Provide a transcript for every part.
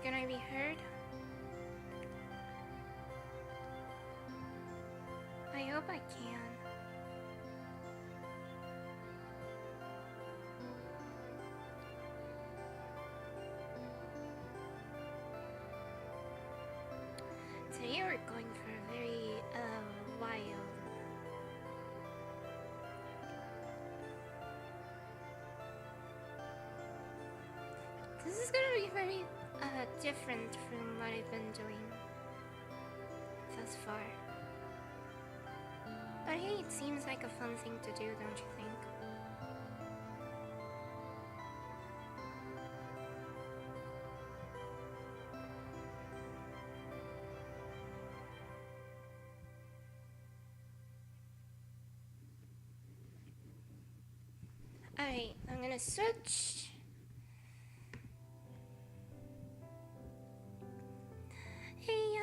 Can I be heard? I hope I can. Today we're going for a very wild. This is gonna be very different from what I've been doing thus far. But hey, it seems like a fun thing to do, don't you think? Alright, I'm gonna switch. Hey,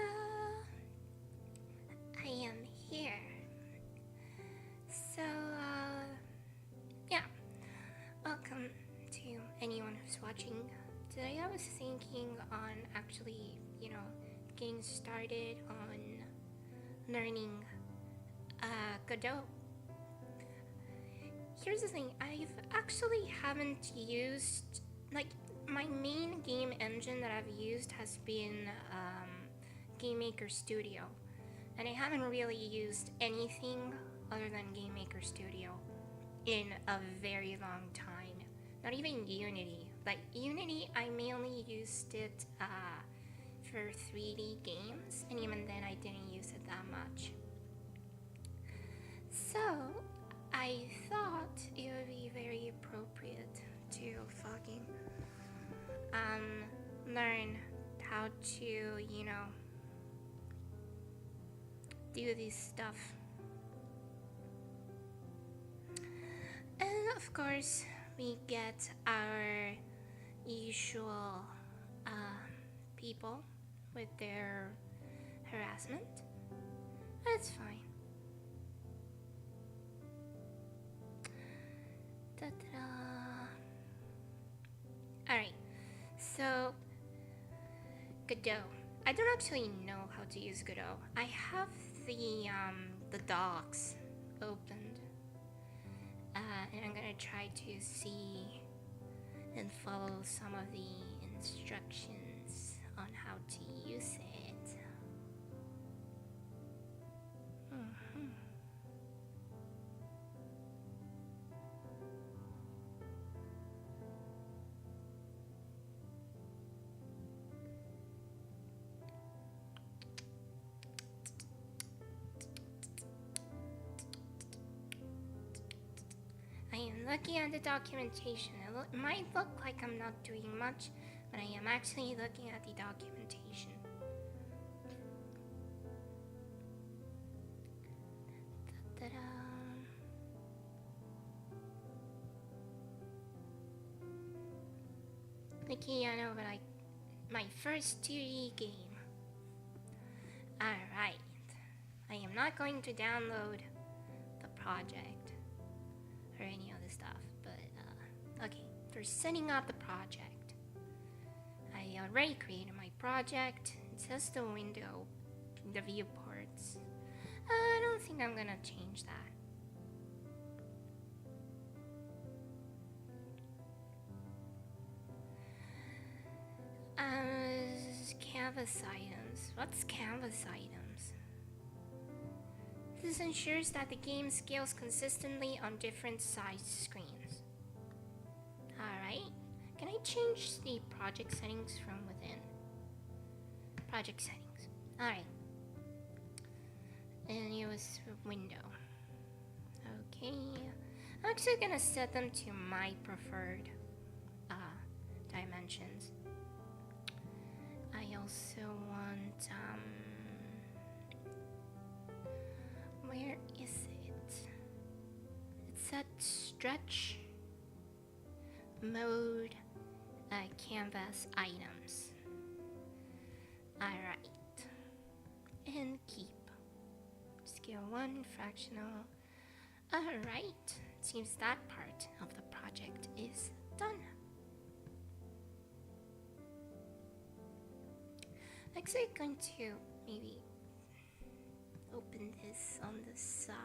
I am here. So, yeah. Welcome to anyone who's watching. Today I was thinking on actually, getting started on learning Godot. Here's the thing, I've actually haven't used, my main game engine that I've used has been Game Maker Studio. And I haven't really used anything other than Game Maker Studio in a very long time. Not even Unity. Like Unity, I mainly used it for 3D games, and even then I didn't use it that much. So I thought it would be very appropriate to fucking learn how to, do this stuff. And of course, we get our usual people with their harassment. That's fine. Alright, so Godot. I don't actually know how to use Godot. I have the docs opened, and I'm gonna try to see and follow some of the instructions on how to use it. I am looking at the documentation. It might look like I'm not doing much, but I am actually looking at the documentation. Okay, I know, but my first 2D game. Alright. I am not going to download the project or any other stuff, but okay, for setting up the project, I already created my project. It says the window, the viewports. I don't think I'm gonna change that. Canvas items. What's canvas items? This ensures that the game scales consistently on different sized screens. Alright, can I change the project settings from within? Project settings. Alright. And use window. Okay. I'm actually gonna set them to my preferred dimensions. I also want, where is it? It's at stretch mode, canvas items. Alright. And keep. Scale 1, fractional. Alright. Seems that part of the project is done. Actually, going to maybe open this on the side.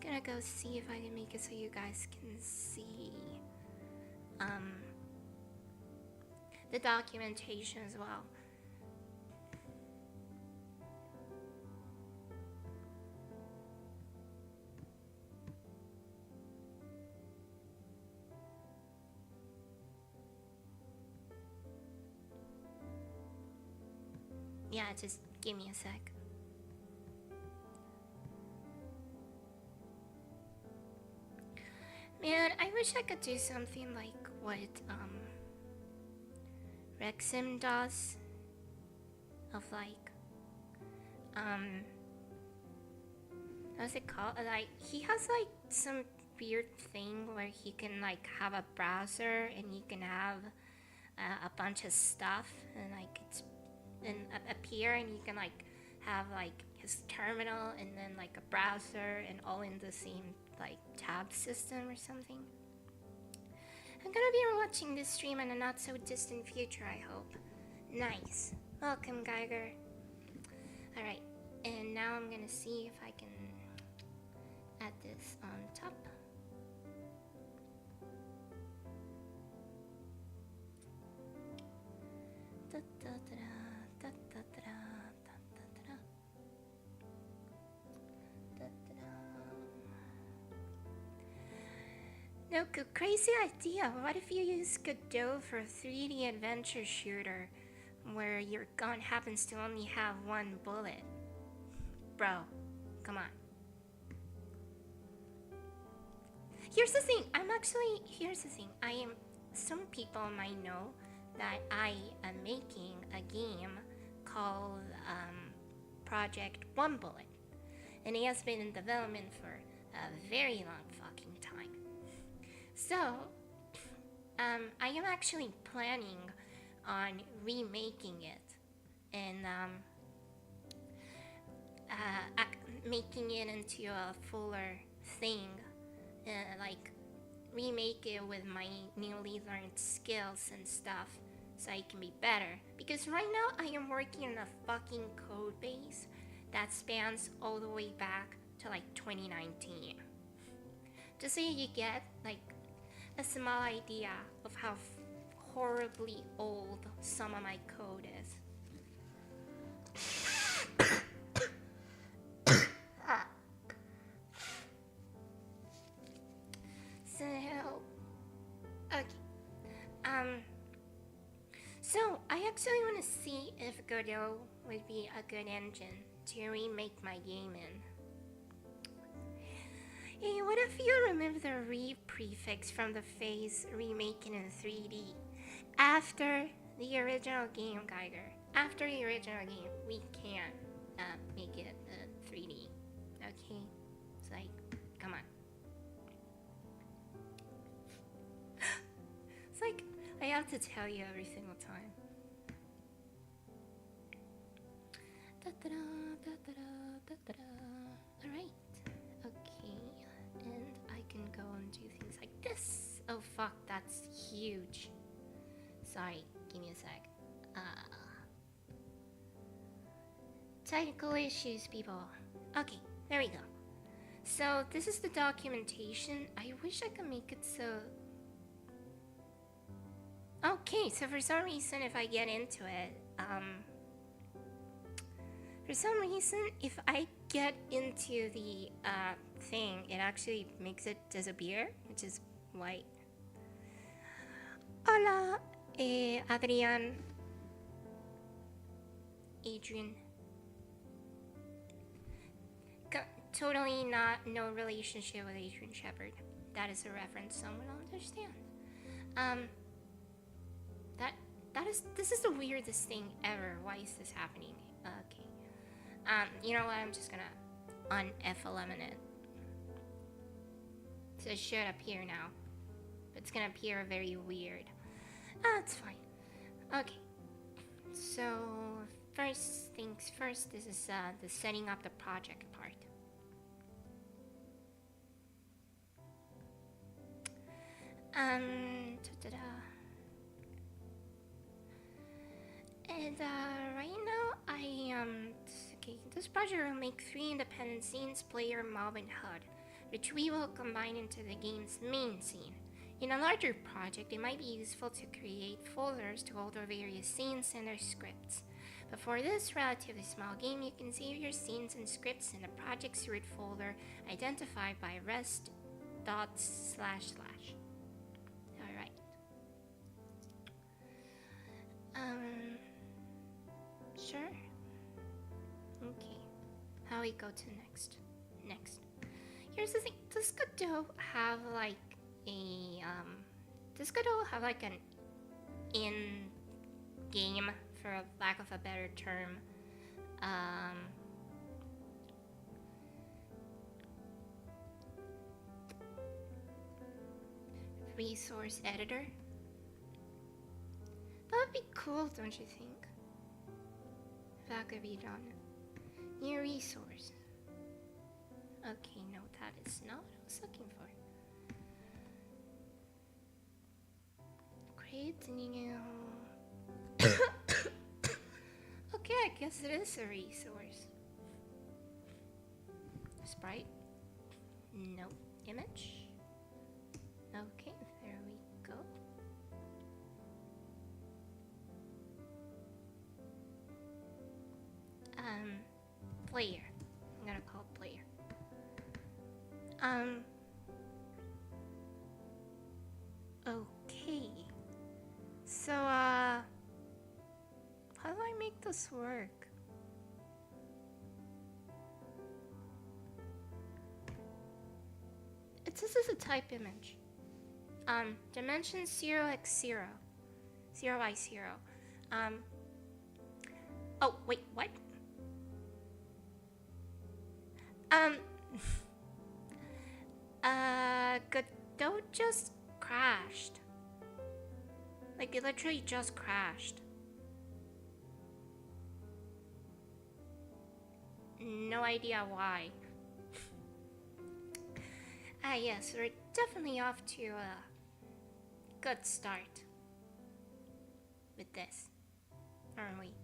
Gonna go see if I can make it so you guys can see the documentation as well. Yeah, just give me a sec. Man, I wish I could do something like what Rexim does. Of like what's it called? Like he has like some weird thing where he can like have a browser and you can have a bunch of stuff and like it's and appear, and you can like have like his terminal and then like a browser and all in the same like tab system or something. I'm gonna be watching this stream in a not so distant future, I hope. Nice. Welcome, Geiger. Alright, and now I'm gonna see if I can add this on top. No, crazy idea. What if you use Godot for a 3D adventure shooter where your gun happens to only have one bullet? Bro, come on. Here's the thing. Some people might know that I am making a game called Project One Bullet. And it has been in development for a very long fucking time. So, I am actually planning on remaking it and making it into a fuller thing, like remake it with my newly learned skills and stuff so I can be better. Because right now I am working on a fucking code base that spans all the way back to like 2019. Just so you get like a small idea of how horribly old some of my code is. So, okay. So I actually want to see if Godot would be a good engine to remake my game in. Hey, what if you remove the re prefix from the phase remaking in 3D? After the original game, Geiger. After the original game, we can make it 3D. Okay? It's like, come on. It's like, I have to tell you every single time. Alright. Okay. And I can go and do things like this. Oh fuck, that's huge. Sorry, give me a sec. Technical issues, people. Okay, there we go. So this is the documentation. I wish I could make it so... Okay, so for some reason if I get into it, for some reason if I get into the thing, it actually makes it disappear, which is white. Hola, Adrian. Adrian. Totally no relationship with Adrian Shepard. That is a reference someone will understand. This is the weirdest thing ever. Why is this happening? Okay. You know what? I'm just gonna un-F11 it. So it should appear now. It's gonna appear very weird. It's fine. Okay. So first things first, this is the setting up the project part. Da-da-da. And right now, okay, this project will make 3 independent scenes: player, mob, and HUD, which we will combine into the game's main scene. In a larger project, it might be useful to create folders to hold our various scenes and their scripts. But for this relatively small game, you can save your scenes and scripts in the project's root folder identified by rest dot slash slash. Alright. Sure. Okay. How we go to next? Here's the thing. Does Godot have like an in-game, for lack of a better term, resource editor? That would be cool, don't you think? If that could be done. New resource. Okay, no, that is not what I was looking for. Create new... Okay, I guess it is a resource. Sprite? No. Image? Okay, there we go. Player. I'm gonna call it player. Okay. So, how do I make this work? It says it's a type image. Dimension 0x0. 0x0. Oh, wait, what? Godot just crashed. Like, it literally just crashed. No idea why. Yes, we're definitely off to a good start with this, aren't we?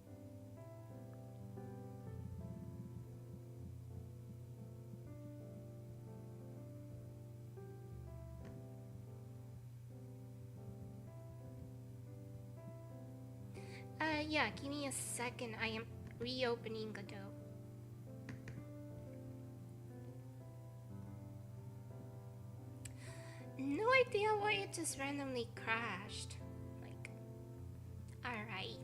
Yeah, give me a second. I am reopening Godot. No idea why it just randomly crashed. Like, alright.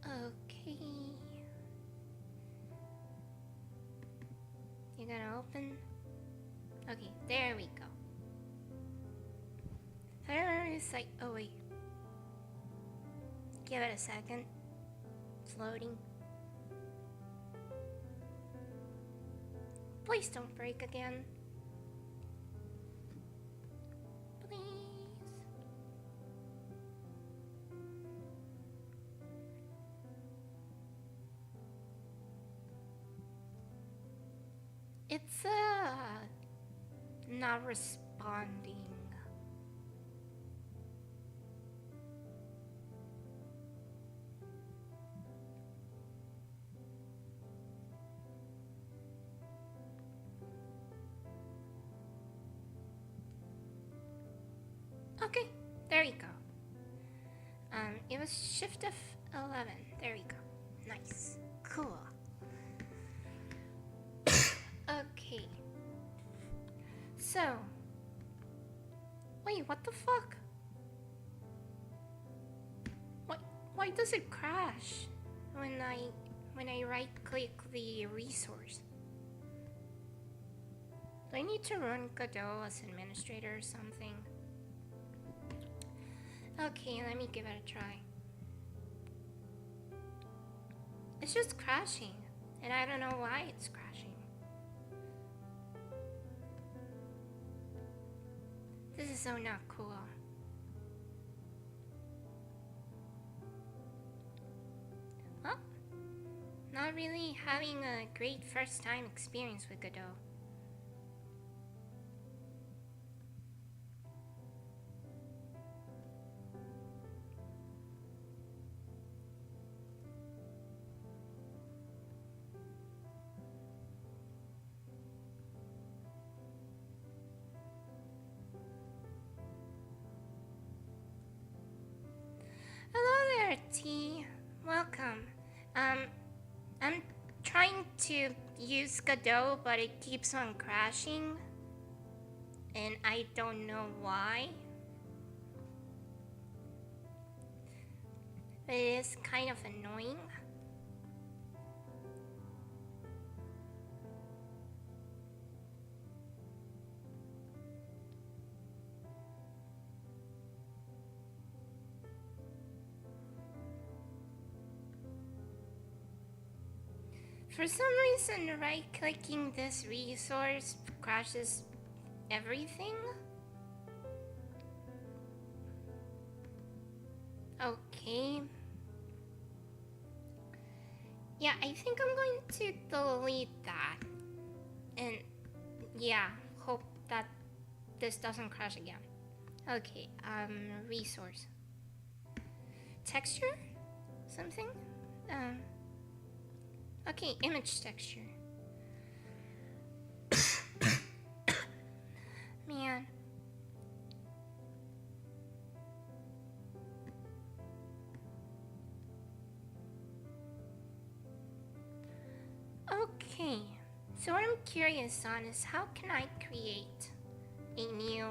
Okay. You're gonna open? Okay, there we go. It's like, oh wait. Give it a second. It's loading. Please don't break again. Please. It's not responding. Okay, there you go. It was Shift F11. There we go. Nice. Cool. Okay. So. Wait, what the fuck? Why does it crash when I right click the resource? Do I need to run Godot as administrator or something? Okay, let me give it a try. It's just crashing, and I don't know why it's crashing. is so not cool. Well, not really having a great first time experience with Godot. Hello there, T. Welcome. I'm trying to use Godot, but it keeps on crashing, and I don't know why. But it is kind of annoying. For some reason, right-clicking this resource crashes everything. Okay. Yeah, I think I'm going to delete that. And yeah, hope that this doesn't crash again. Okay, resource. Texture? Something? Okay, image texture. Man. Okay, so what I'm curious on is how can I create a new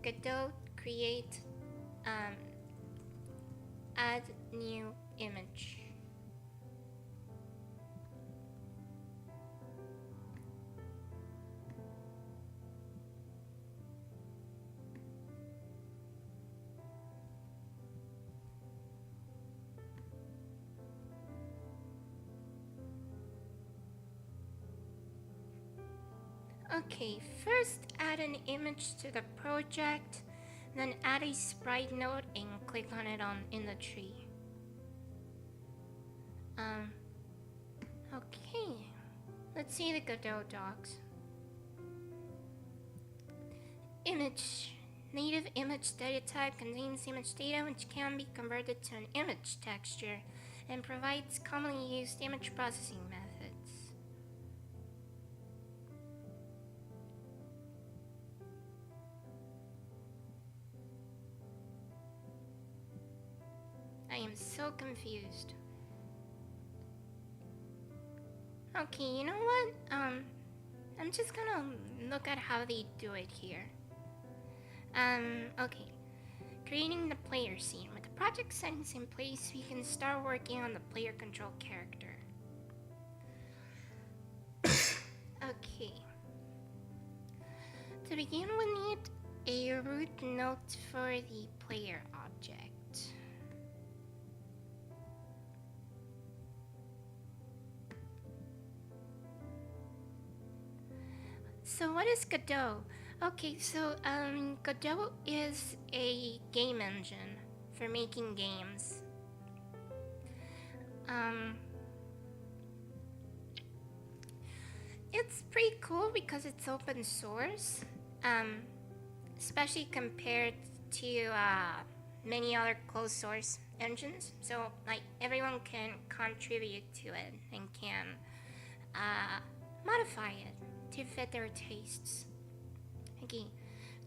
Godot create add new image. Okay, first add an image to the project, then add a sprite node and click on it in the tree. Okay, let's see the Godot docs. Image. Native image data type contains image data which can be converted to an image texture and provides commonly used image processing methods. I am so confused. Okay, you know what? I'm just gonna look at how they do it here. Okay. Creating the player scene. With the project settings in place, we can start working on the player control character. Okay. To begin, we need a root node for the player object. So what is Godot? Okay, so Godot is a game engine for making games. It's pretty cool because it's open source, especially compared to many other closed source engines. So like everyone can contribute to it and can modify it to fit their tastes. Okay,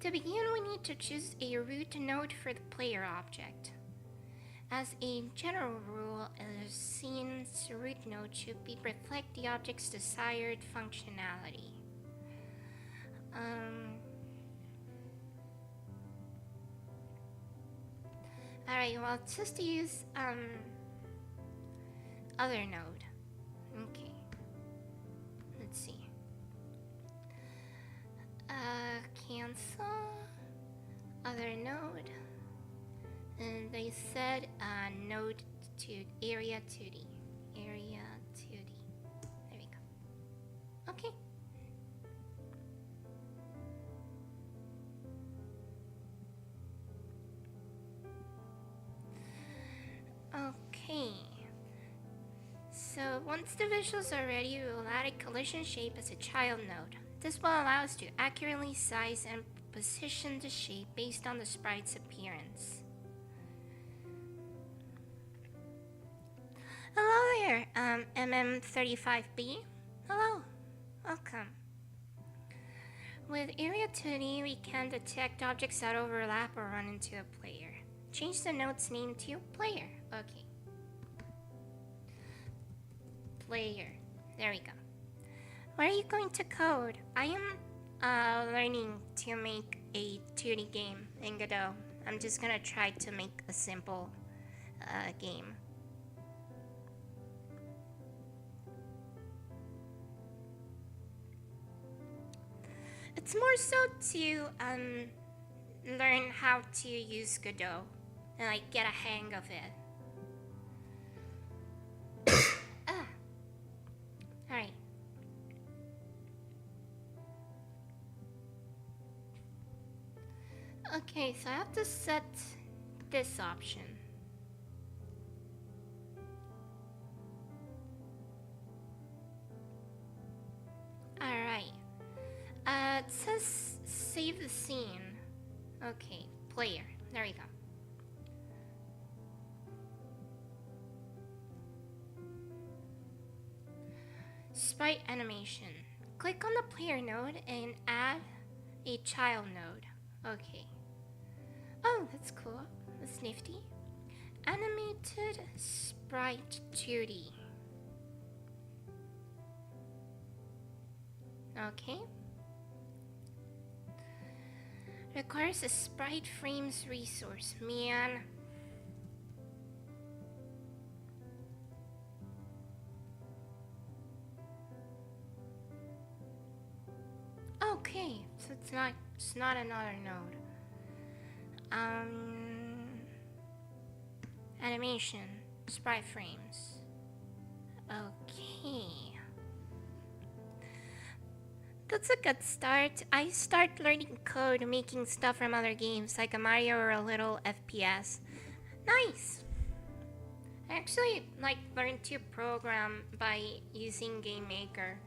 to begin we need to choose a root node for the player object. As a general rule, a scene's root node should reflect the object's desired functionality. Alright, well, just to use other node. Okay, let's see. Cancel other node, and they said node to area 2D. Area 2D. There we go. Okay. So once the visuals are ready, we will add a collision shape as a child node. This will allow us to accurately size and position the shape based on the sprite's appearance. Hello there, MM35B. Hello, welcome. With Area 2D, we can detect objects that overlap or run into a player. Change the node's name to player. Okay. Player. There we go. What are you going to code? I am learning to make a 2D game in Godot. I'm just gonna try to make a simple game. It's more so to learn how to use Godot and like get a hang of it. Alright. Okay, so I have to set this option. Alright. It says save the scene. Okay, player. There we go. Sprite animation. Click on the player node and add a child node. Okay. Oh, that's cool. That's nifty. Animated sprite 2D. Okay. Requires a sprite frames resource. Man. Okay, so it's not another node. Animation, sprite frames. Okay. That's a good start. I start learning code, making stuff from other games like a Mario or a little FPS. Nice. I actually learned to program by using Game Maker.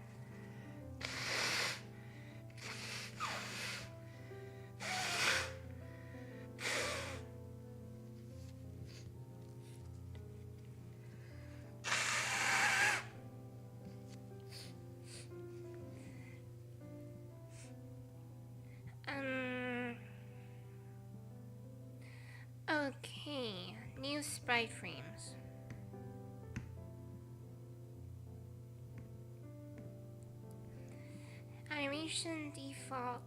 Okay, new sprite frames. Animation default.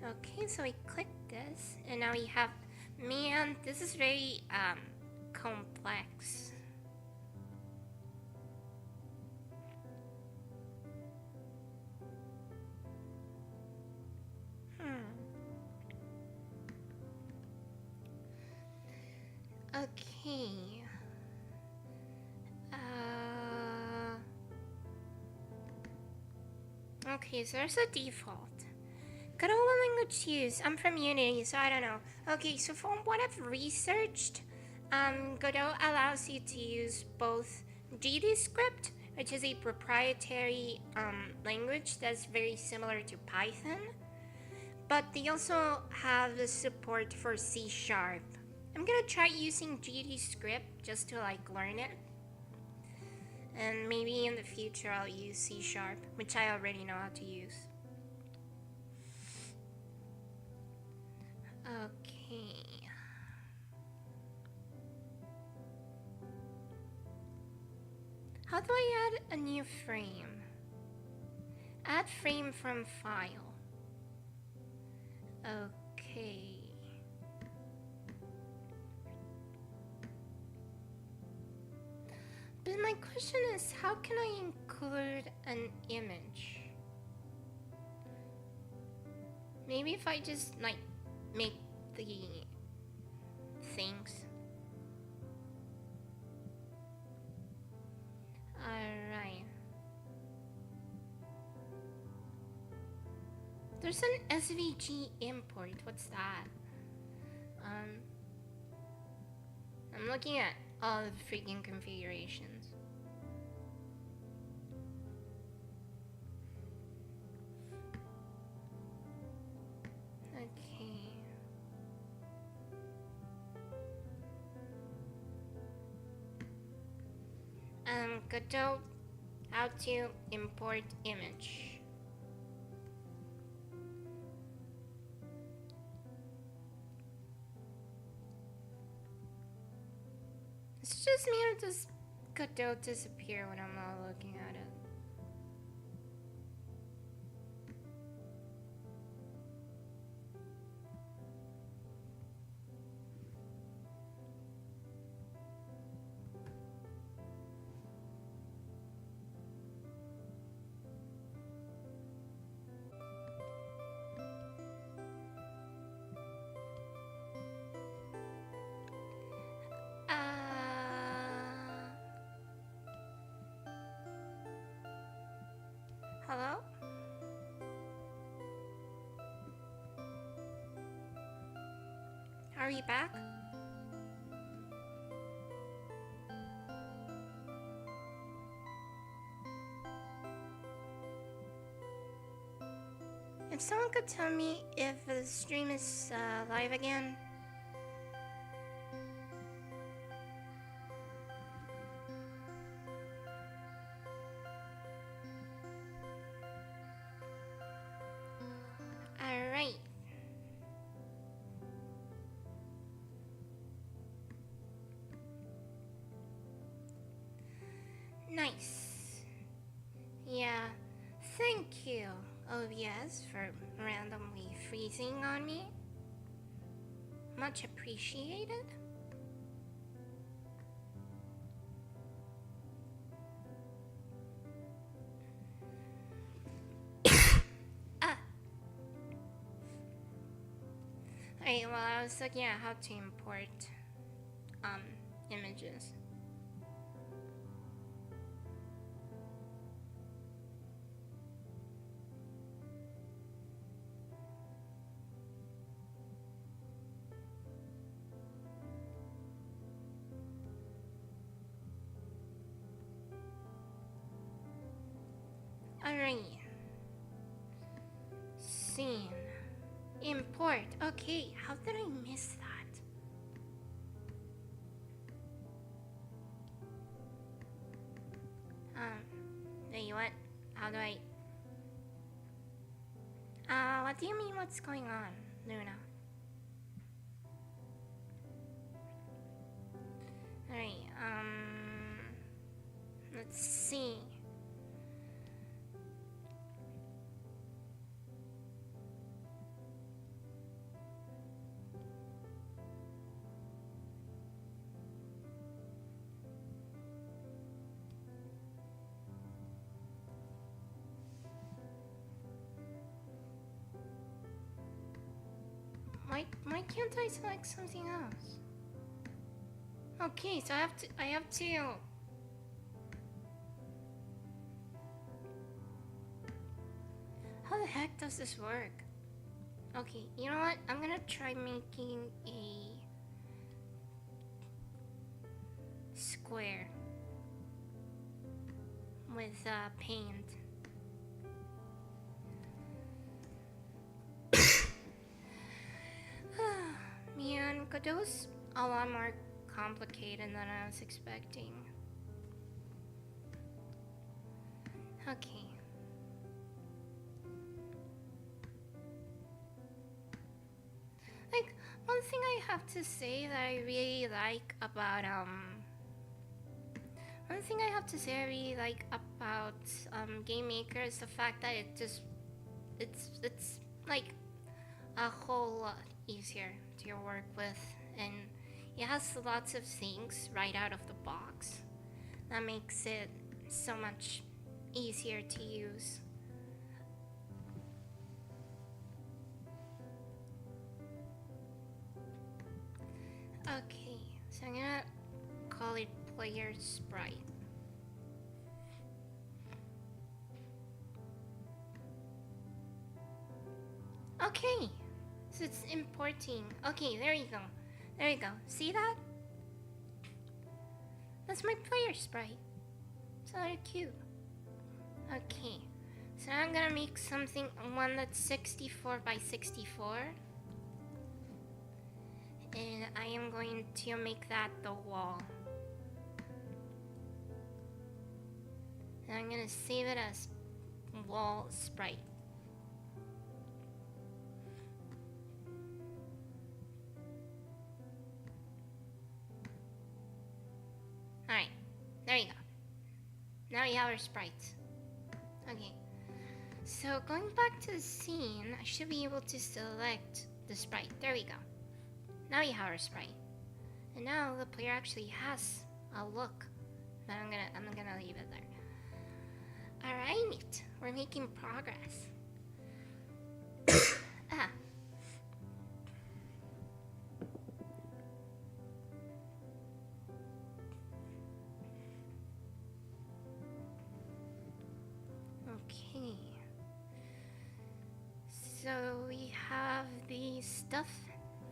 Okay, so we click this, and now we have. Man, this is very complex. Okay. Okay, so there's a default. Godot language use. I'm from Unity, so I don't know. Okay, so from what I've researched, Godot allows you to use both GDScript, which is a proprietary language that's very similar to Python, but they also have the support for C#. I'm gonna try using GDScript just to learn it. And maybe in the future I'll use C#, which I already know how to use. Okay. How do I add a new frame? Add frame from file. Okay. But my question is, how can I include an image? Maybe if I just make the things. Alright. There's an SVG import. What's that? I'm looking at all the freaking configurations. Okay. Godot, how to import image. It's just me, or does Godot disappear when I'm not looking at it? Hello? Are you back? If someone could tell me if the stream is live again. Alright. Nice. Yeah, thank you, OBS, for randomly freezing on me. Much appreciated. Alright, well, I was looking at how to import images. Alright. Scene. Import. Okay, how did I miss that? Wait, what? How do I... what do you mean what's going on, Luna? Alright, let's see. Why can't I select something else? Okay, so I have to. How the heck does this work? Okay, you know what? I'm gonna try making a square with paint. Man, Godot's a lot more complicated than I was expecting. Okay. Like, one thing I have to say that I really like about Game Maker is the fact that it's like a whole lot easier to work with, and it has lots of things right out of the box that makes it so much easier to use. Okay, so I'm gonna call it player sprite. Okay, so it's importing. Okay, there you go. There you go. See that? That's my player sprite. So they're cute. Okay, so now I'm gonna make one that's 64 by 64. And I am going to make that the wall. And I'm gonna save it as wall sprite. Alright, there you go. Now we have our sprites. Okay, so going back to the scene, I should be able to select the sprite. There we go. Now you have our sprite. And now the player actually has a look. But I'm gonna leave it there. Alright, we're making progress. Ah. Okay. So we have the stuff.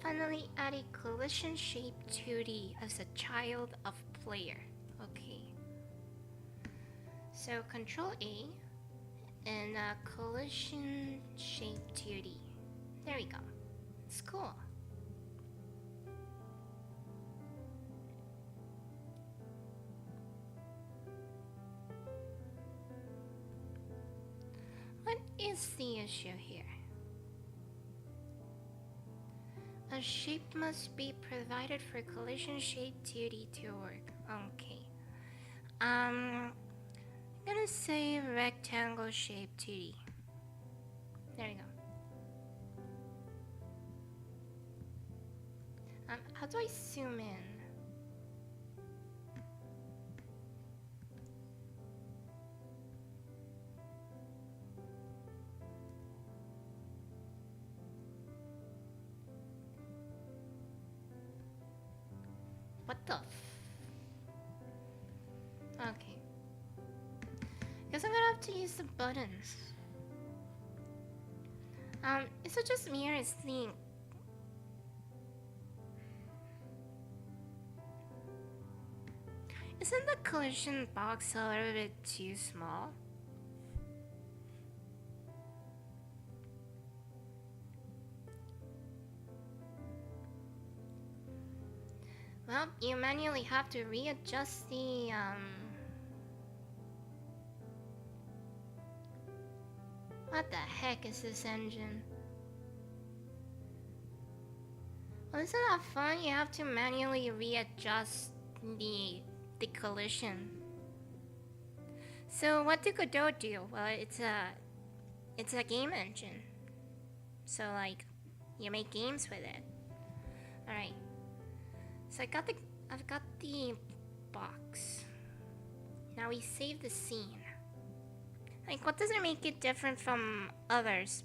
Finally add a collision shape 2D as a child of player. Okay. So Control A and collision shape 2D. There we go. It's cool. What is the issue here? A shape must be provided for collision shape 2D to work. Okay. I'm gonna say rectangle shape 2D. There you go. How do I zoom in? What the Okay. Guess I'm gonna have to use the buttons. Is it just me or is the... Isn't the collision box a little bit too small? Well, you manually have to readjust the, What the heck is this engine? Well, isn't that fun? You have to manually readjust the collision. So what did Godot do? Well, it's a game engine. So like, you make games with it. Alright. So I've got the box. Now we save the scene. Like, what does it make it different from others?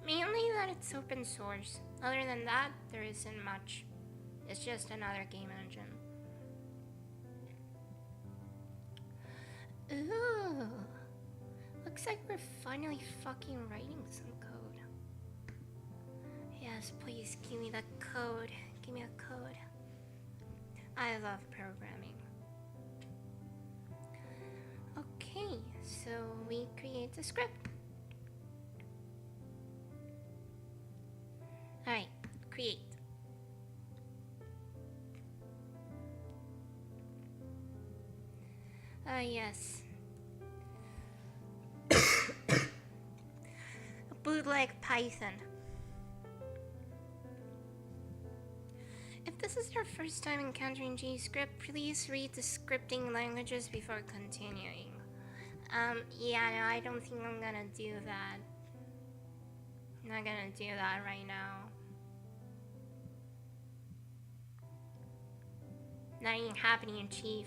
Mainly that it's open source. Other than that, there isn't much. It's just another game engine. Ooh. Looks like we're finally fucking writing some code. Yes, please give me the code. Give me a code. I love programming. Okay, so we create the script. Alright, create. Yes. Bootleg Python. If this is your first time encountering GScript, please read the scripting languages before continuing. Yeah, no, I don't think I'm gonna do that. I'm not gonna do that right now. Not even happening, Chief.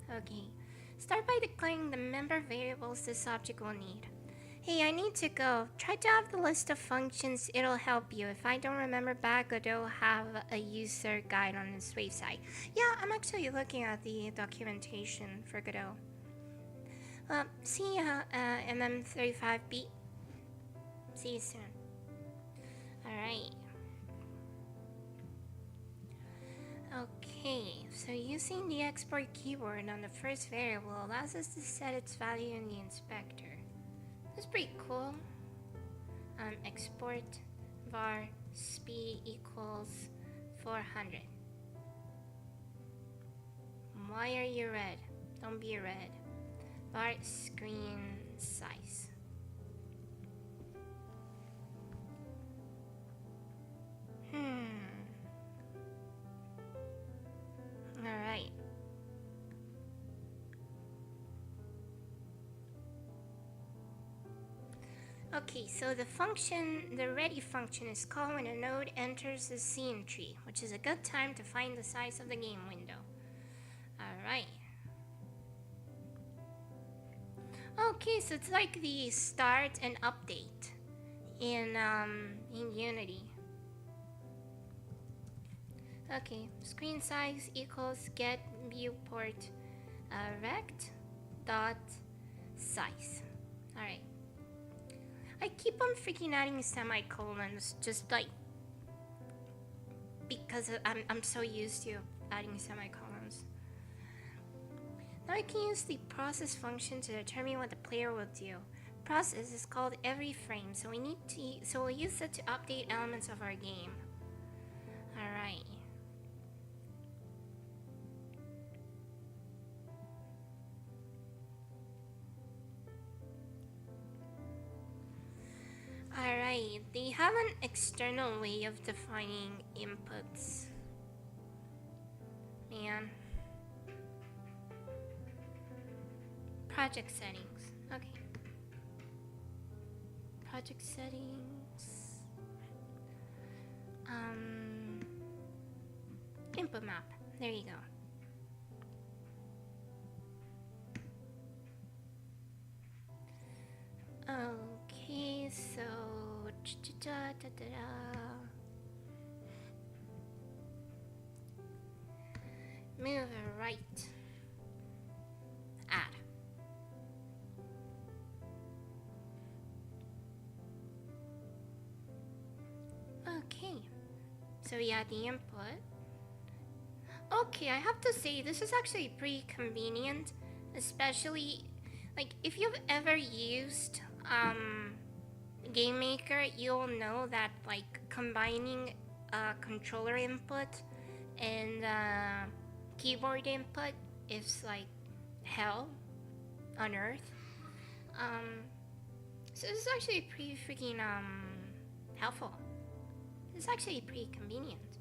Okay. Start by declaring the member variables this object will need. Hey, I need to go. Try to have the list of functions, it'll help you. If I don't remember back, Godot have a user guide on its website. Yeah, I'm actually looking at the documentation for Godot. See ya, MM35B. See you soon. Alright. Okay. Okay, so using the export keyword on the first variable allows us to set its value in the inspector. That's pretty cool. Export var speed equals 400. Why are you red? Don't be red. Var screen size. Alright. Okay, so the ready function is called when a node enters the scene tree, which is a good time to find the size of the game window. Alright. Okay, so it's like the start and update in Unity. Okay, screen size equals get viewport rect dot size. Alright. I keep on freaking adding semicolons just like because I'm so used to adding semicolons. Now I can use the process function to determine what the player will do. Process is called every frame, so we'll use it to update elements of our game. Alright. Alright, they have an external way of defining inputs. Man. Project settings. Okay. Project settings. Input map. There you go. Okay, so move right. Add. Okay, so we add the input. Okay, I have to say this is actually pretty convenient, especially like if you've ever used Game Maker, you'll know that like combining controller input and keyboard input is like hell on earth. So this is actually pretty freaking helpful. It's actually pretty convenient.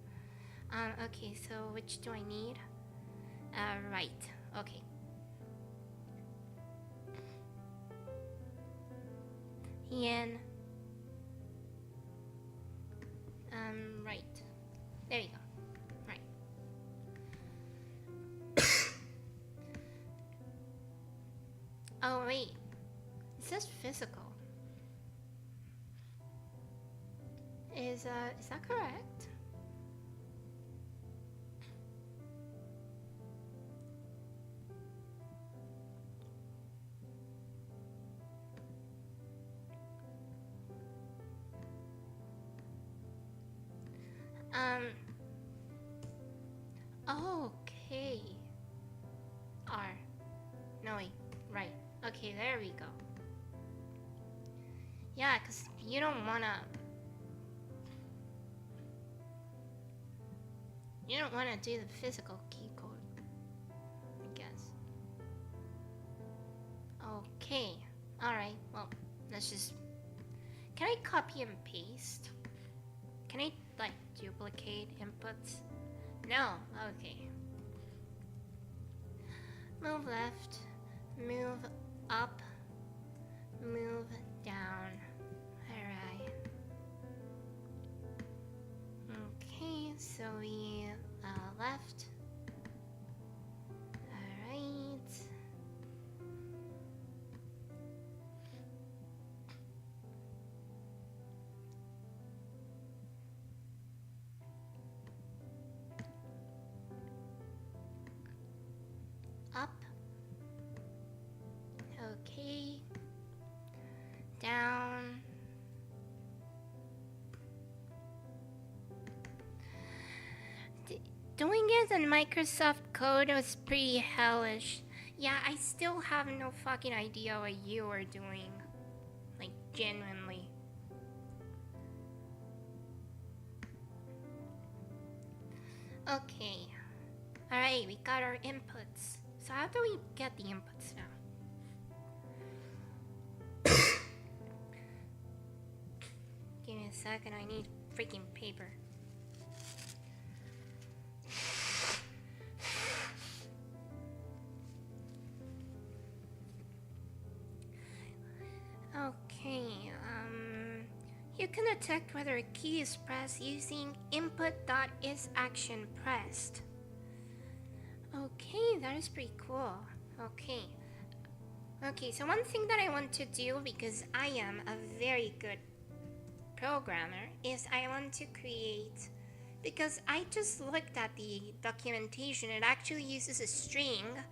Okay, so which do I need? Right. Okay. Yen. Right. There you go. Right. Oh wait. It says physical. Is that correct? Okay. R. No, wait. Right. Okay, there we go. Yeah, because you don't want to do the physical key code, I guess. Okay. Alright, well, let's just... Can I copy and paste? Can I, like, duplicate inputs? No. Okay. Move left. Move up. Move down. Alright. Okay, so we left. Alright. Up. Okay. Down. Doing it in Microsoft Code was pretty hellish. Yeah, I still have no fucking idea what you are doing. Like, genuinely. Okay. Alright, we got our inputs. So how do we get the inputs now? Give me a second, I need freaking paper. Okay, you can detect whether a key is pressed using input.isActionPressed. Okay, that is pretty cool. Okay, so one thing that I want to do, because I am a very good programmer, is I want to create, because I just looked at the documentation, it actually uses a string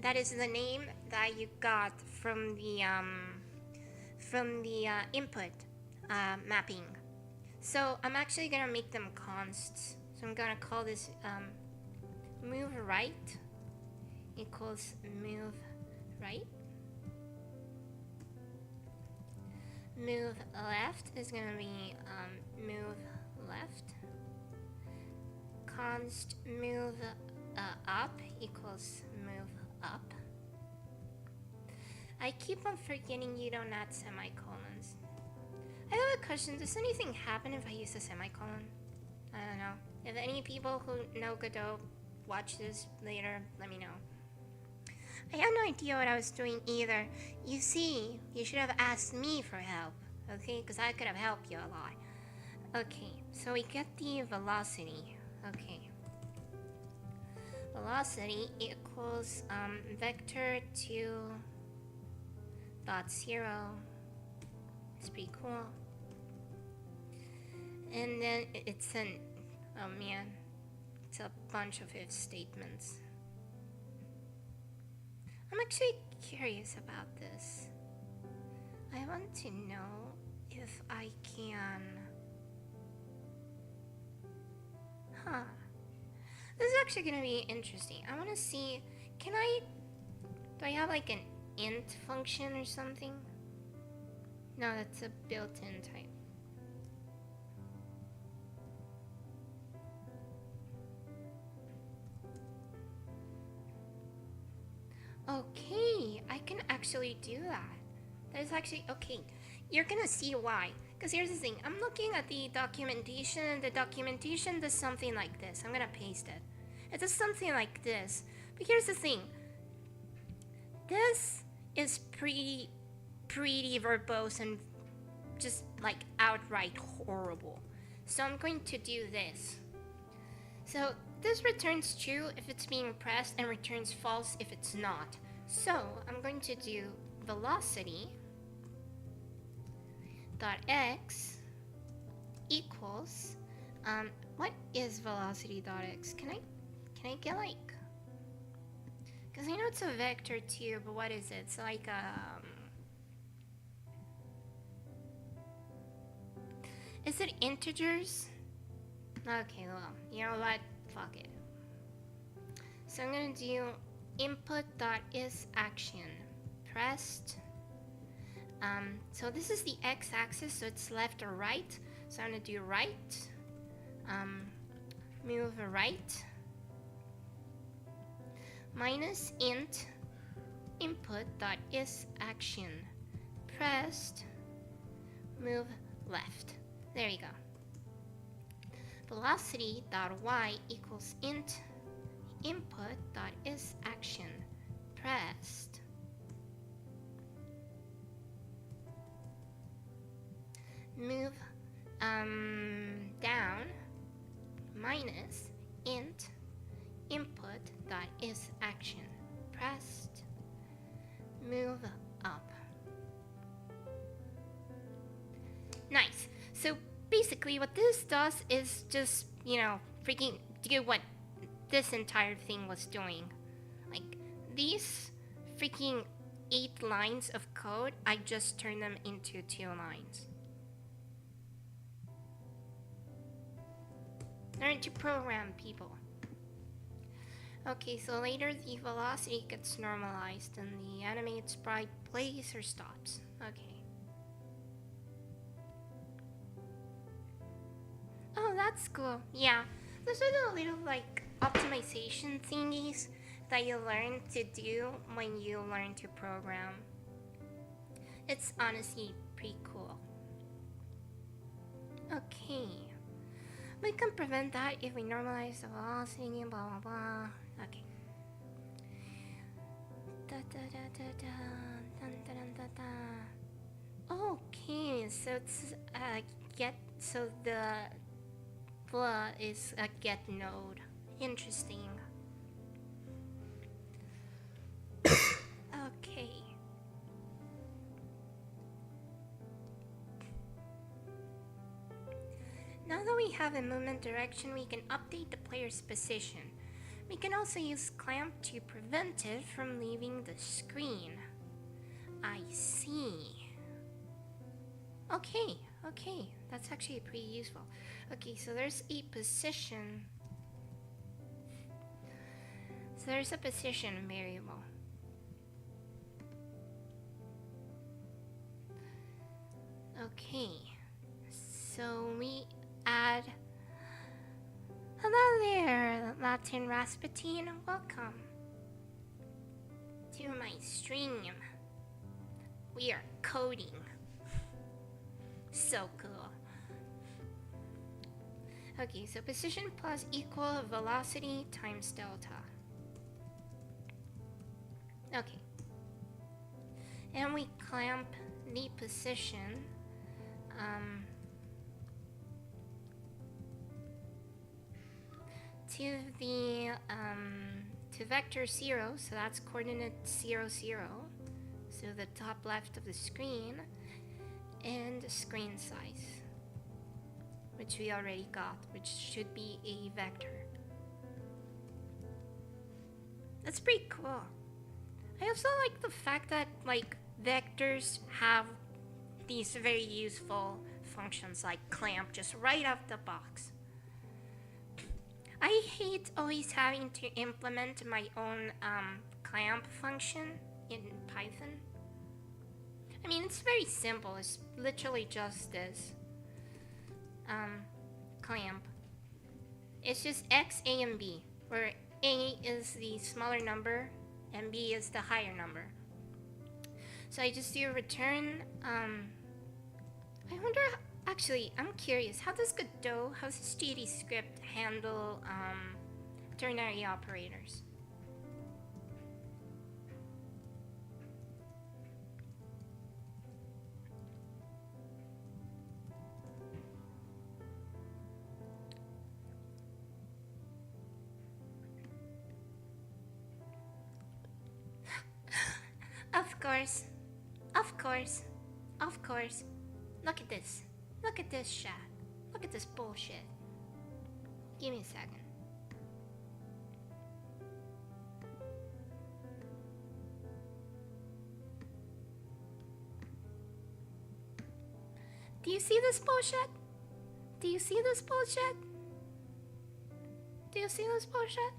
that is the name that you got from the input mapping. So I'm actually gonna make them consts. So I'm gonna call this move right equals move right. Move left is gonna be move left. Const move up equals move up. I keep on forgetting you don't add semicolons. I have a question. Does anything happen if I use a semicolon? I don't know. If any people who know Godot watch this later, let me know. I had no idea what I was doing either. You see, you should have asked me for help, okay? Because I could have helped you a lot. Okay, so we get the velocity. Okay. Velocity equals vector 2 dot 0. It's pretty cool. And then it's an, oh man, it's a bunch of if statements. I'm actually curious about this. I want to know if I can, this is actually gonna be interesting. I wanna see, do I have like an int function or something? No, that's a built-in type. Okay, I can actually do that. That is actually, okay, you're gonna see why. Because here's the thing, I'm looking at the documentation, and the documentation does something like this. I'm gonna paste it. It does something like this. But here's the thing. This is pretty verbose and just like outright horrible. So I'm going to do this. So this returns true if it's being pressed and returns false if it's not. So I'm going to do velocity dot x equals what is velocity dot x? Can I get like, because I know it's a vector too, but what is it? It's like is it integers? Okay, well, you know what? Fuck it. So I'm gonna do input.isAction pressed. So this is the x-axis, so it's left or right. So I'm gonna do right. Move right. Minus int input.isAction pressed. Move left. There you go. Velocity.y equals int input.isAction pressed. Move down minus int input.isAction pressed. Move up. Nice. So basically what this does is just, you know, freaking do what this entire thing was doing. Like these freaking 8 lines of code, I just turned them into 2 lines. Learn to program, people. Okay, so later the velocity gets normalized and the animated sprite plays or stops. Okay. Oh, that's cool. Yeah, those are the little like optimization thingies that you learn to do when you learn to program. It's honestly pretty cool. Okay. We can prevent that if we normalize the velocity, blah blah blah. Okay. Da, da, da, da, da, dun, dun, dun, da, da. Okay, so it's get so the blah is a get node. Interesting. Okay. Now that we have a movement direction, we can update the player's position. We can also use clamp to prevent it from leaving the screen. I see. Okay, that's actually pretty useful. Okay, so there's a position. So there's a position variable. Okay, so we add. Hello there, Latin Rasputin. Welcome to my stream. We are coding. So cool. Okay, so position plus equal velocity times delta. Okay. And we clamp the position to the to vector 0, so that's coordinate 0, 0, so the top left of the screen, and screen size, which we already got, which should be a vector. That's pretty cool. I also like the fact that like vectors have these very useful functions like clamp just right out the box. I hate always having to implement my own clamp function in Python. I mean, it's very simple. It's literally just this clamp. It's just X, A, and B, where A is the smaller number and B is the higher number. So I just do return. I wonder. Actually, I'm curious. How does Godot, how's this GD script handle ternary operators? Of course. Of course. Of course. Look at this. Look at this shit. Look at this bullshit. Give me a second. Do you see this bullshit? Do you see this bullshit? Do you see this bullshit?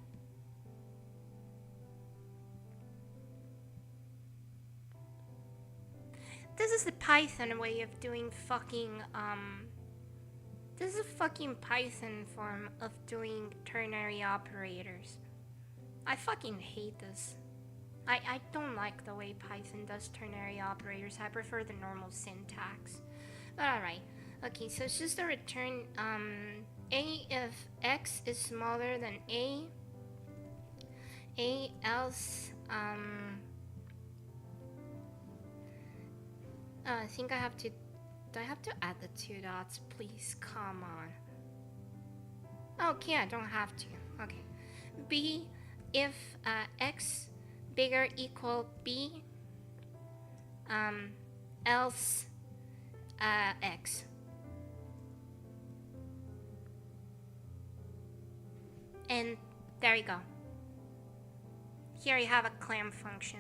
This is the Python way of doing fucking, this is a fucking Python form of doing ternary operators. I fucking hate this. I don't like the way Python does ternary operators. I prefer the normal syntax. But alright. Okay, so it's just a return, A if X is smaller than A else, I think I have to. Do I have to add the 2 dots? Please, come on. Okay, I don't have to. Okay. B if X bigger equal B, else X. And there you go. Here you have a clamp function.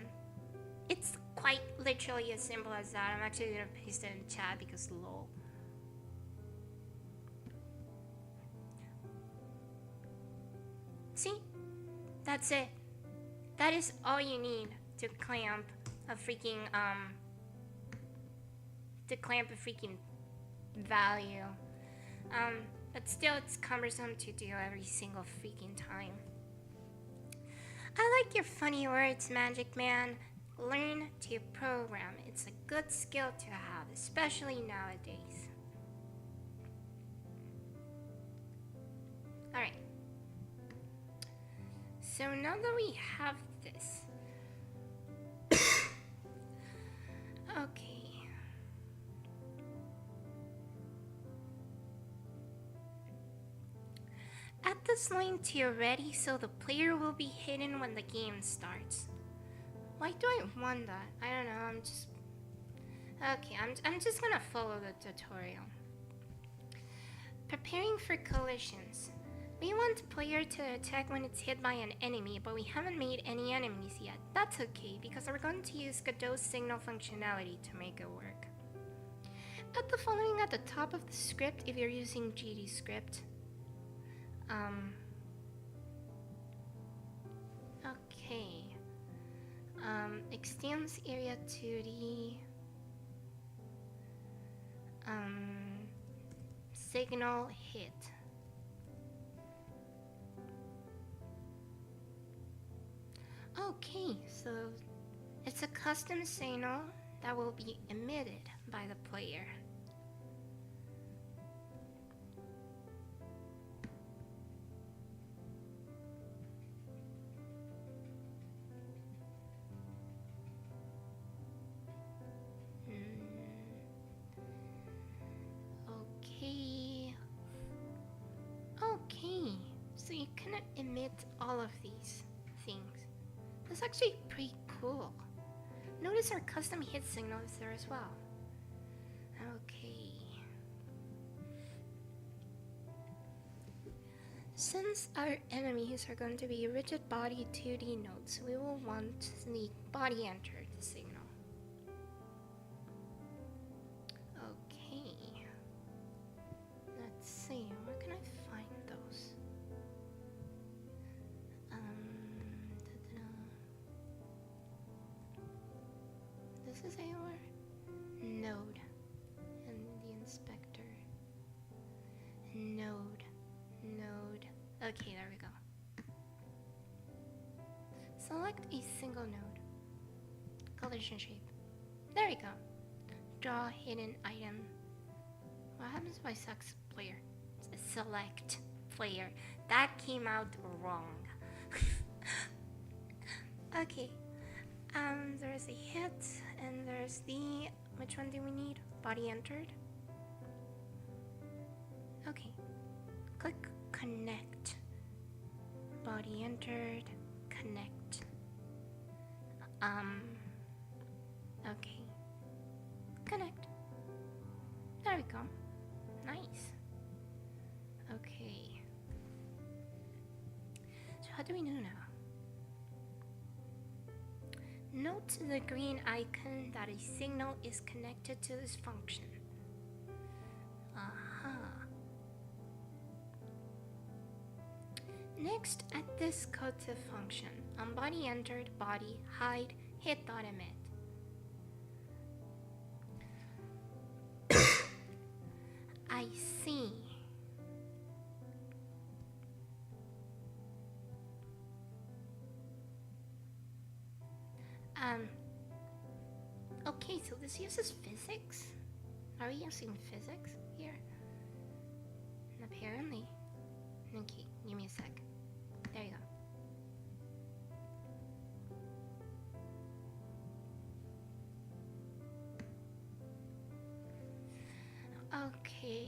It's quite literally as simple as that. I'm actually gonna paste it in chat because lol. See? That's it. That is all you need to clamp a freaking value. But still it's cumbersome to do every single freaking time. I like your funny words, Magic Man. Learn to program. It's a good skill to have, especially nowadays. Alright. So now that we have this. Okay. Add this line to your ready so the player will be hidden when the game starts. Why do I want that? I don't know, Okay, I'm just gonna follow the tutorial. Preparing for collisions. We want the player to attack when it's hit by an enemy, but we haven't made any enemies yet. That's okay, because we're going to use Godot's signal functionality to make it work. Add the following at the top of the script if you're using GD script. Okay. Extends area to the signal hit. Okay, so it's a custom signal that will be emitted by the player. Okay, so you can emit all of these things. That's actually pretty cool. Notice our custom hit signal is there as well. Okay. Since our enemies are going to be rigid body 2D nodes, we will want the body entered signal. Okay. Let's see, where can I find those? This is our node and the inspector. Node. Okay, there we go. Select a single node. Collision shape. There we go. Draw hidden item. What happens if I select player? Select player. That came out wrong. Okay. There's a hit, and there's the... Which one do we need? Body entered. Okay. Click connect. Body entered. Connect. Okay. Connect. There we go. Nice. Okay. So how do we know now? Note the green icon that a signal is connected to this function. Next, add this code to function. On body entered, body, hide, hit.emit. I see. Okay, so this uses physics? Are we using physics here? Apparently. Okay, give me a sec. There you go. Okay,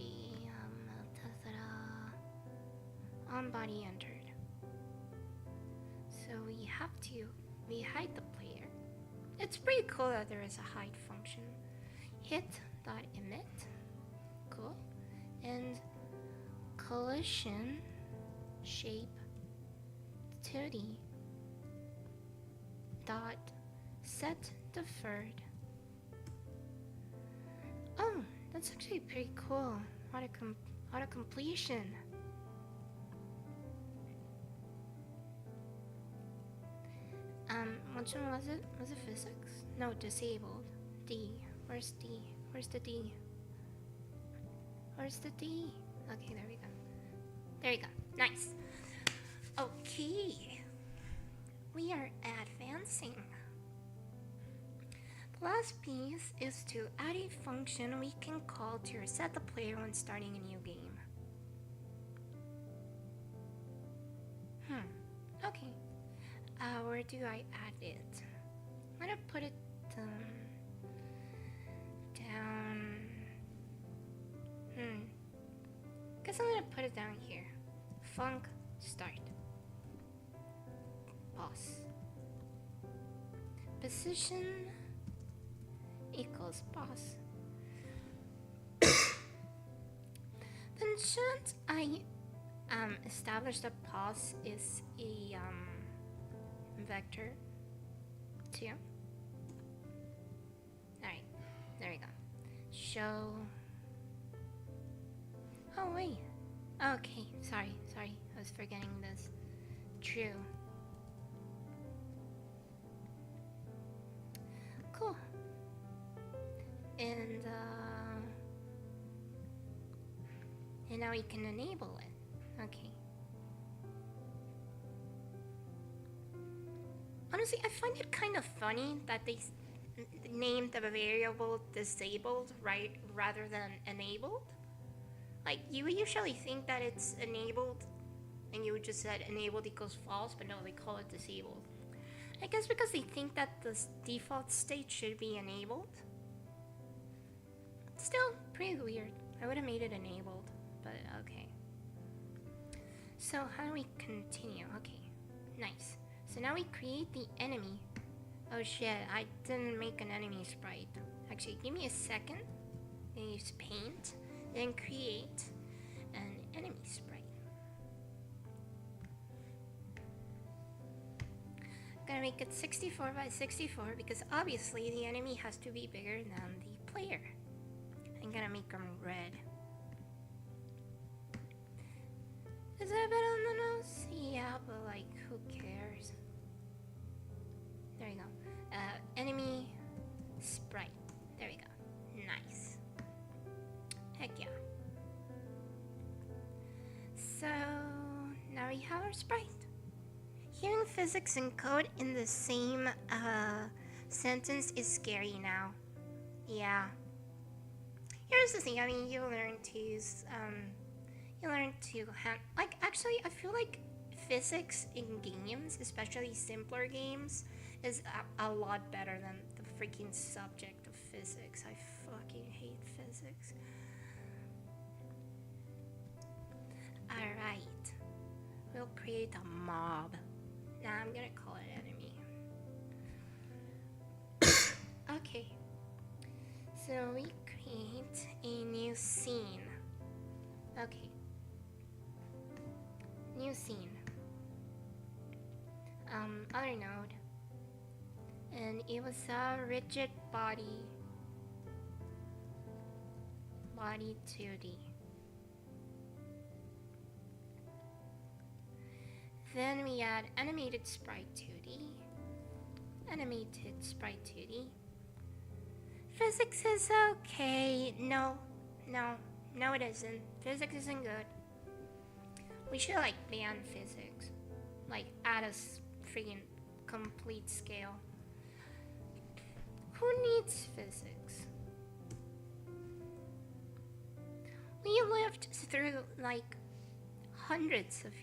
on body entered. So we hide the player. It's pretty cool that there is a hide function. Hit.emit. Cool. And collision shape 2D dot set deferred. Oh, that's actually pretty cool. Auto completion. Which one was it? Was it physics? No, disabled. D. Where's D? Where's the D? Where's the D? Okay, there we go. There you go. Nice. Okay. We are advancing. The last piece is to add a function we can call to reset the player when starting a new game. Okay. Where do I add it? I'm gonna put it down. Guess I'm gonna put it down here. Func start. Pause. Position equals pause. Then shouldn't I establish that pause is a vector too? Alright, there we go. Show. Oh wait. Okay, sorry, I was forgetting this. True. Cool. And now we can enable it. Okay. Honestly, I find it kind of funny that they named the variable disabled rather than enabled. Like, you would usually think that it's enabled, and you would just said enabled equals false, but no, they call it disabled. I guess because they think that the default state should be enabled. Still, pretty weird. I would have made it enabled, but okay. So how do we continue? Okay, nice. So now we create the enemy. Oh shit, I didn't make an enemy sprite. Actually, give me a second. Use paint, then create an enemy sprite. Gonna make it 64 by 64 because obviously the enemy has to be bigger than the player. I'm gonna make them red. Is that a bit on the nose? Yeah, but like, who cares? There we go. Enemy sprite. There we go. Nice. Heck yeah. So now we have our sprite. Hearing physics and code in the same sentence is scary now. Yeah. Here's the thing. I mean, you learn to use like, actually, I feel like physics in games, especially simpler games, is a lot better than the freaking subject of physics. I fucking hate physics. Alright. We'll create a mob. Now I'm gonna call it enemy. Okay. So we create a new scene. Okay. New scene. Other node. And it was a rigid body 2D. Then we add animated sprite 2D. Animated sprite 2D. Physics is okay. No, it isn't. Physics isn't good. We should like ban physics. Like add a freaking complete scale. Who needs physics? We lived through like hundreds of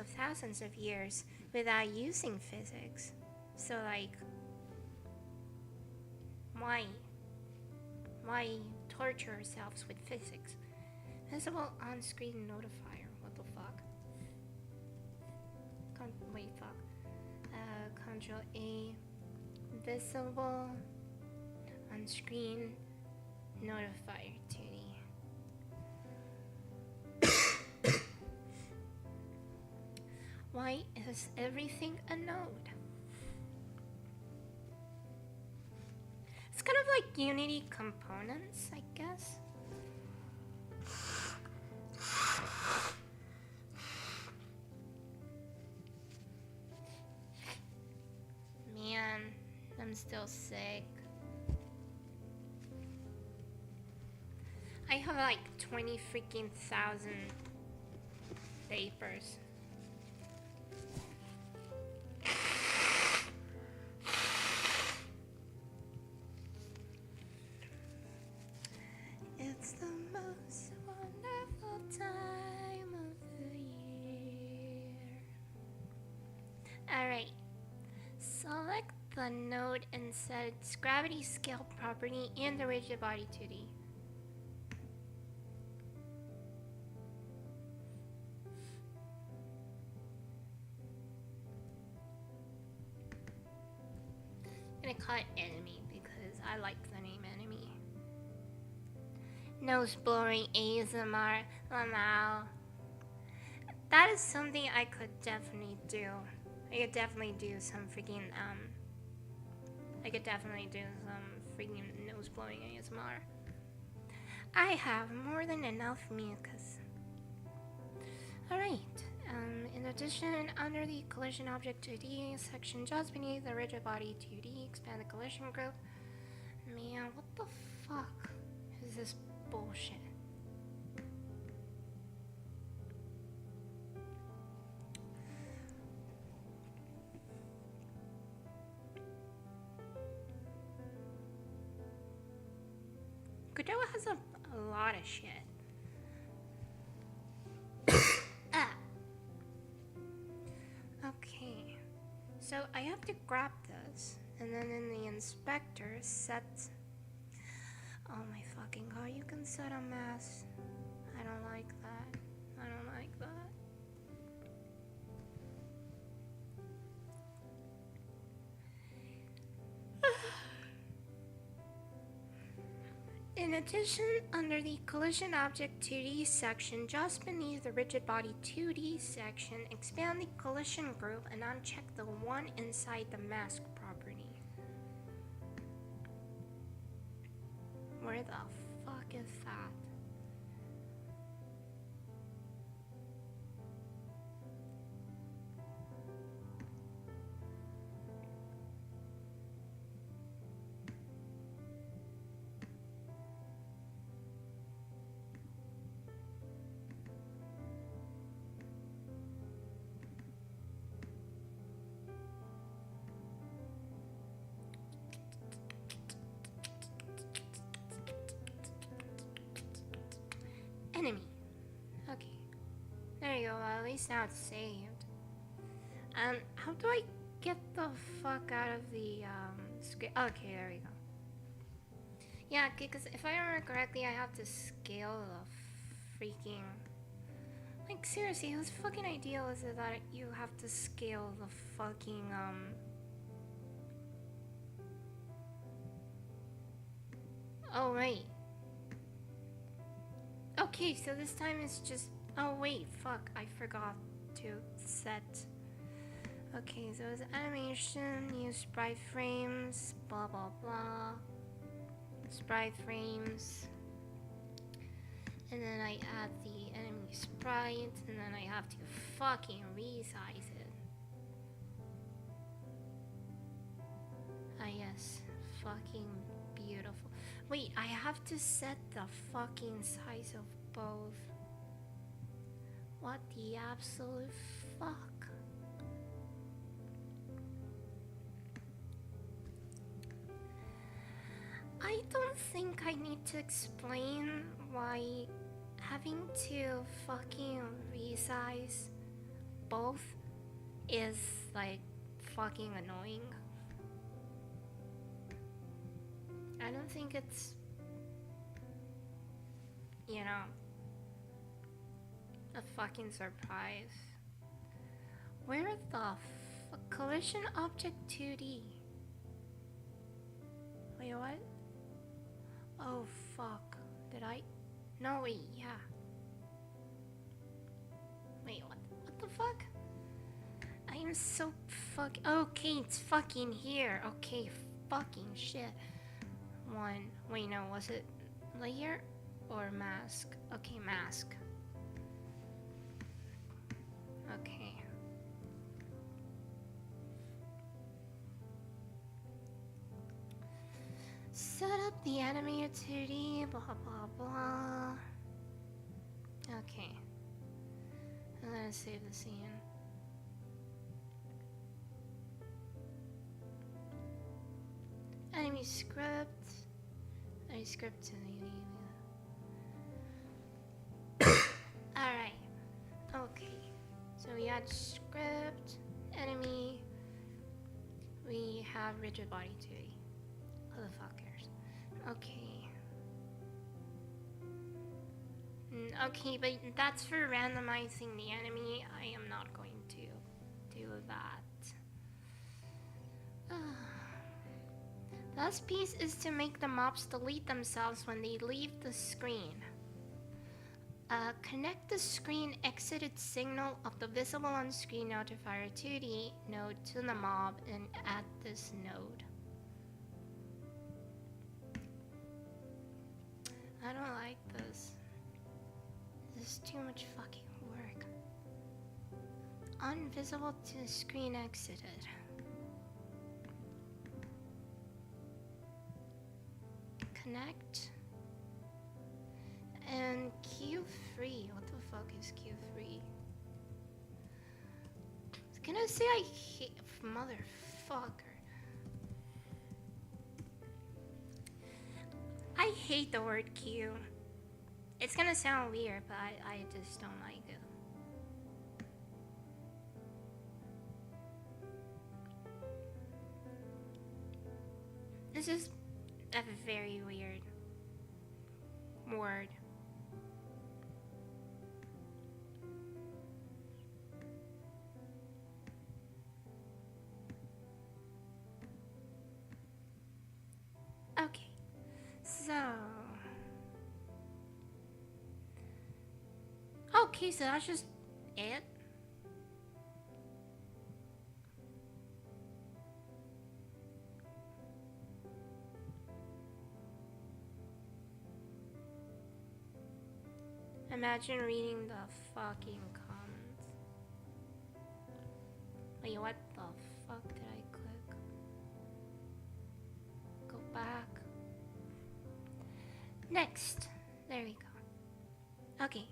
thousands of years without using physics. So like, why torture ourselves with physics? Visible on-screen notifier. What the fuck? Control A. Visible on-screen notifier 2D. Why is everything a node? It's kind of like Unity components, I guess. sake. I have like 20 freaking thousand papers. It's the most wonderful time of the year. Alright. Select the node and set its gravity scale property and the rigid body 2D. I'm gonna call it enemy because I like the name enemy. Nose blowing ASMR. Wow. That is something I could definitely do. I could definitely do some freaking nose blowing ASMR. I have more than enough mucus. Alright. In addition, under the collision object 2D section just beneath the rigid body 2D, expand the collision group. Man, what the fuck is this bullshit? Godot has a lot of shit. Okay, so I have to grab this, and then in the inspector set. Oh my fucking god, you can set a mask. I don't like that. I don't like that. In addition, under the collision object 2D section, just beneath the rigid body 2D section, expand the collision group and uncheck the one inside the mask property. Where the fuck is that? Enemy. Okay. There you go. At least now it's saved. How do I get the fuck out of the scale? Okay, there we go. Yeah, because if I remember correctly, I have to scale the freaking. Like seriously, whose fucking idea is it that you have to scale the fucking Oh wait. Okay, so this time it's just. Oh wait, fuck! I forgot to set. Okay, so it's animation, use sprite frames, blah blah blah. Sprite frames. And then I add the enemy sprite, and then I have to fucking resize it. Ah yes, fucking beautiful. Wait, I have to set the fucking size of both. What the absolute fuck? I don't think I need to explain why having to fucking resize both is like fucking annoying. I don't think it's, you know, a fucking surprise. Where the collision object 2D? Wait, what? Oh fuck. Did I? No, wait, yeah. Wait, what the fuck? I am so okay, it's fucking here. Okay, fucking shit. One. Wait, no, was it layer or mask? Okay, mask. Okay. Set up the enemy 2D, blah blah blah. Okay. I'm gonna save the scene. Enemy script. Enemy script to the Alright. Okay. So we had script, enemy. We have rigid body 2D. Who the fuck cares? Okay. Okay, but that's for randomizing the enemy. I am not going to do that. The last piece is to make the mobs delete themselves when they leave the screen. Connect the screen exited signal of the visible on-screen notifier 2D node to the mob and add this node. I don't like this. This is too much fucking work. Unvisible to screen exited. Connect. And Q3. What the fuck is Q3? I was gonna say I hate motherfucker. I hate the word Q. It's gonna sound weird, but I just don't like it. This is a very weird word. Okay, so... Okay, so that's just it? Imagine reading the fucking comments. Wait, what the fuck did I click? Go back. Next. There we go. Okay.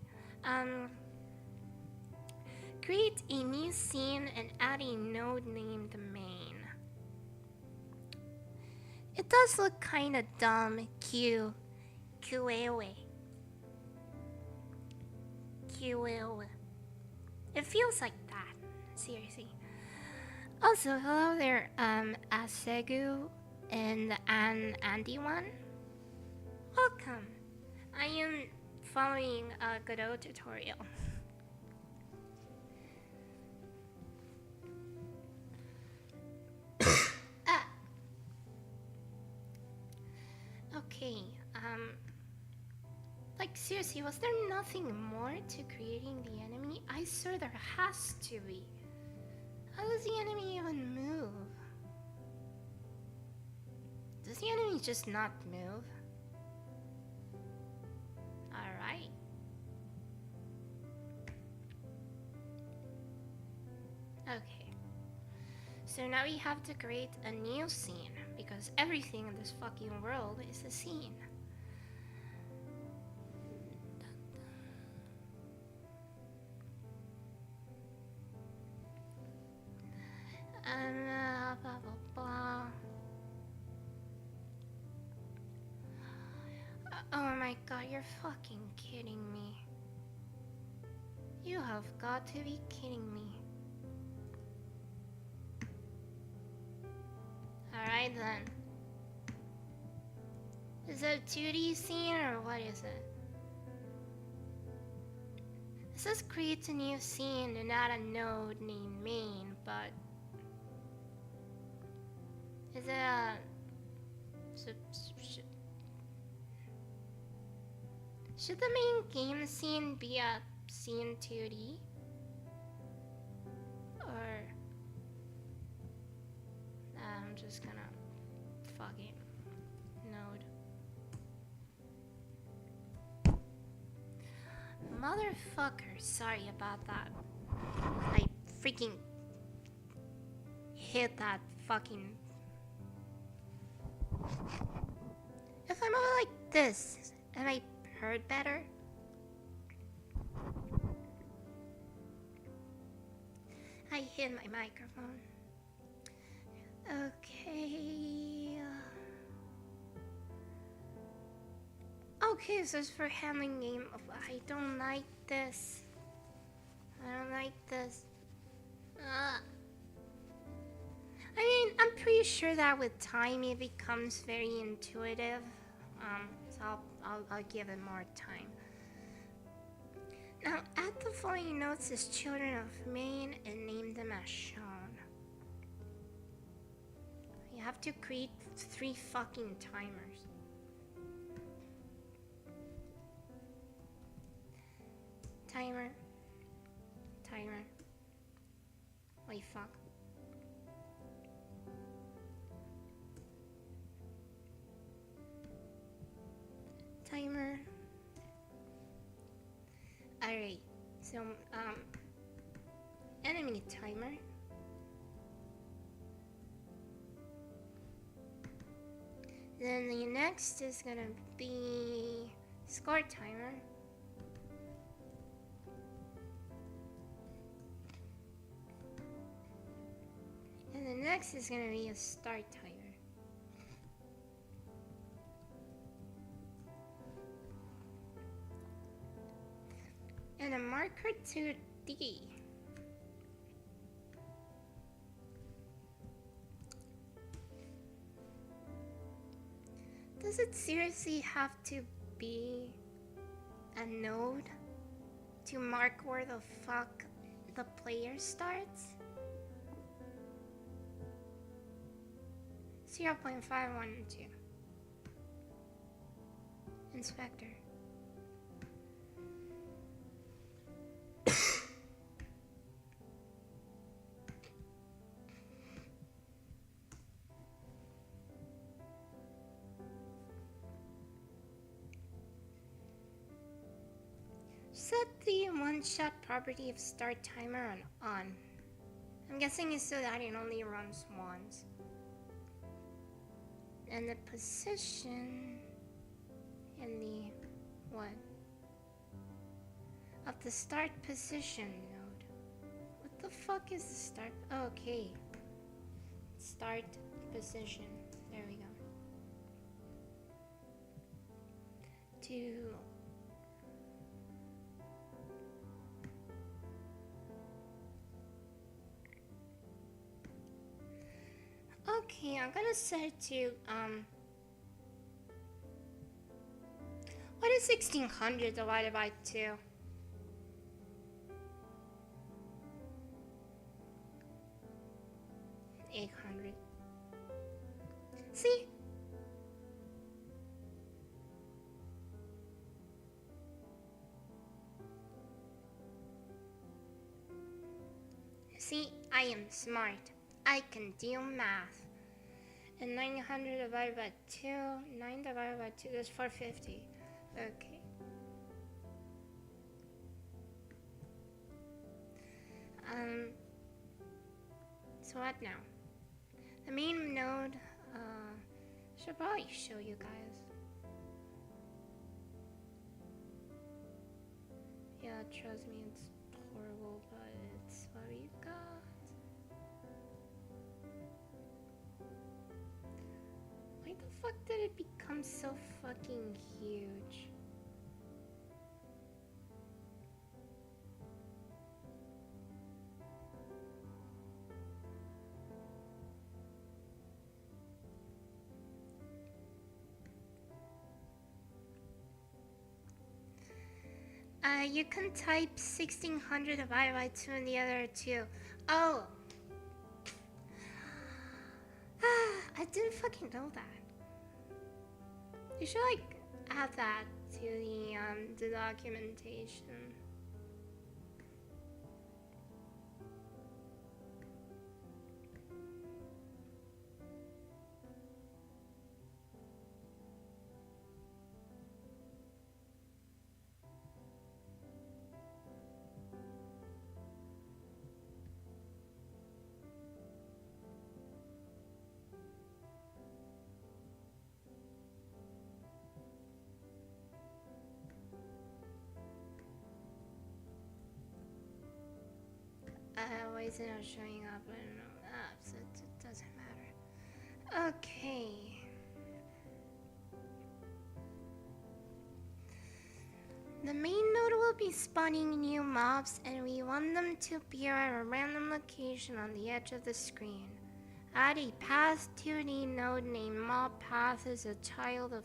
Create a new scene and add a node named main. It does look kinda dumb. QAOA. It feels like that. Seriously. Also, hello there, Asegu and Andy one. Welcome. I am following a Godot tutorial. Okay, like seriously, was there nothing more to creating the enemy? I swear there has to be. How does the enemy even move? Does the enemy just not move? Alright. Okay. So now we have to create a new scene, because everything in this fucking world is a scene. Blah blah blah. Oh my god, you're fucking kidding me. You have got to be kidding me. Alright then. Is it a 2D scene or what is it? It says create a new scene and add a node named main, but... Is it a... Should the main game scene be a scene 2D? Or... I'm just gonna fucking node. Motherfucker, sorry about that. I freaking hit that fucking this. Have I heard better? I hit my microphone. Okay. Okay, so it's for handling game. I don't like this. I don't like this. I mean, I'm pretty sure that with time it becomes very intuitive. So I'll give it more time. Now, add the following notes as children of main and name them as shown. You have to create 3 fucking timers. Timer. Timer. Wait, fuck. Timer. Alright, so, enemy timer. Then the next is gonna be score timer. And the next is gonna be a start timer. And a marker to D. Does it seriously have to be a node to mark where the fuck the player starts? 0.512. Inspector. Set the one-shot property of start timer on. I'm guessing it's so that it only runs once. And the position in the what? Of the start position node. What the fuck is the start? Oh, okay. Start position. There we go. To okay, I'm gonna set it to what is 1600 divided by 2? $800. See? See, I am smart. I can do math. And 900 divided by 2, 9 divided by 2, that's 450. Okay. So what now? The main node, should probably show you guys. Yeah, trust me, it's horrible, but it's what we got. Why the fuck did it become so fucking huge? You can type 1600 divided by 2 in the other 2. Oh! I didn't fucking know that. You should, like, add that to the documentation. is it not showing up? I don't know. So it doesn't matter. Okay. The main node will be spawning new mobs, and we want them to appear at a random location on the edge of the screen. Add a path 2D node named mob path as a child of.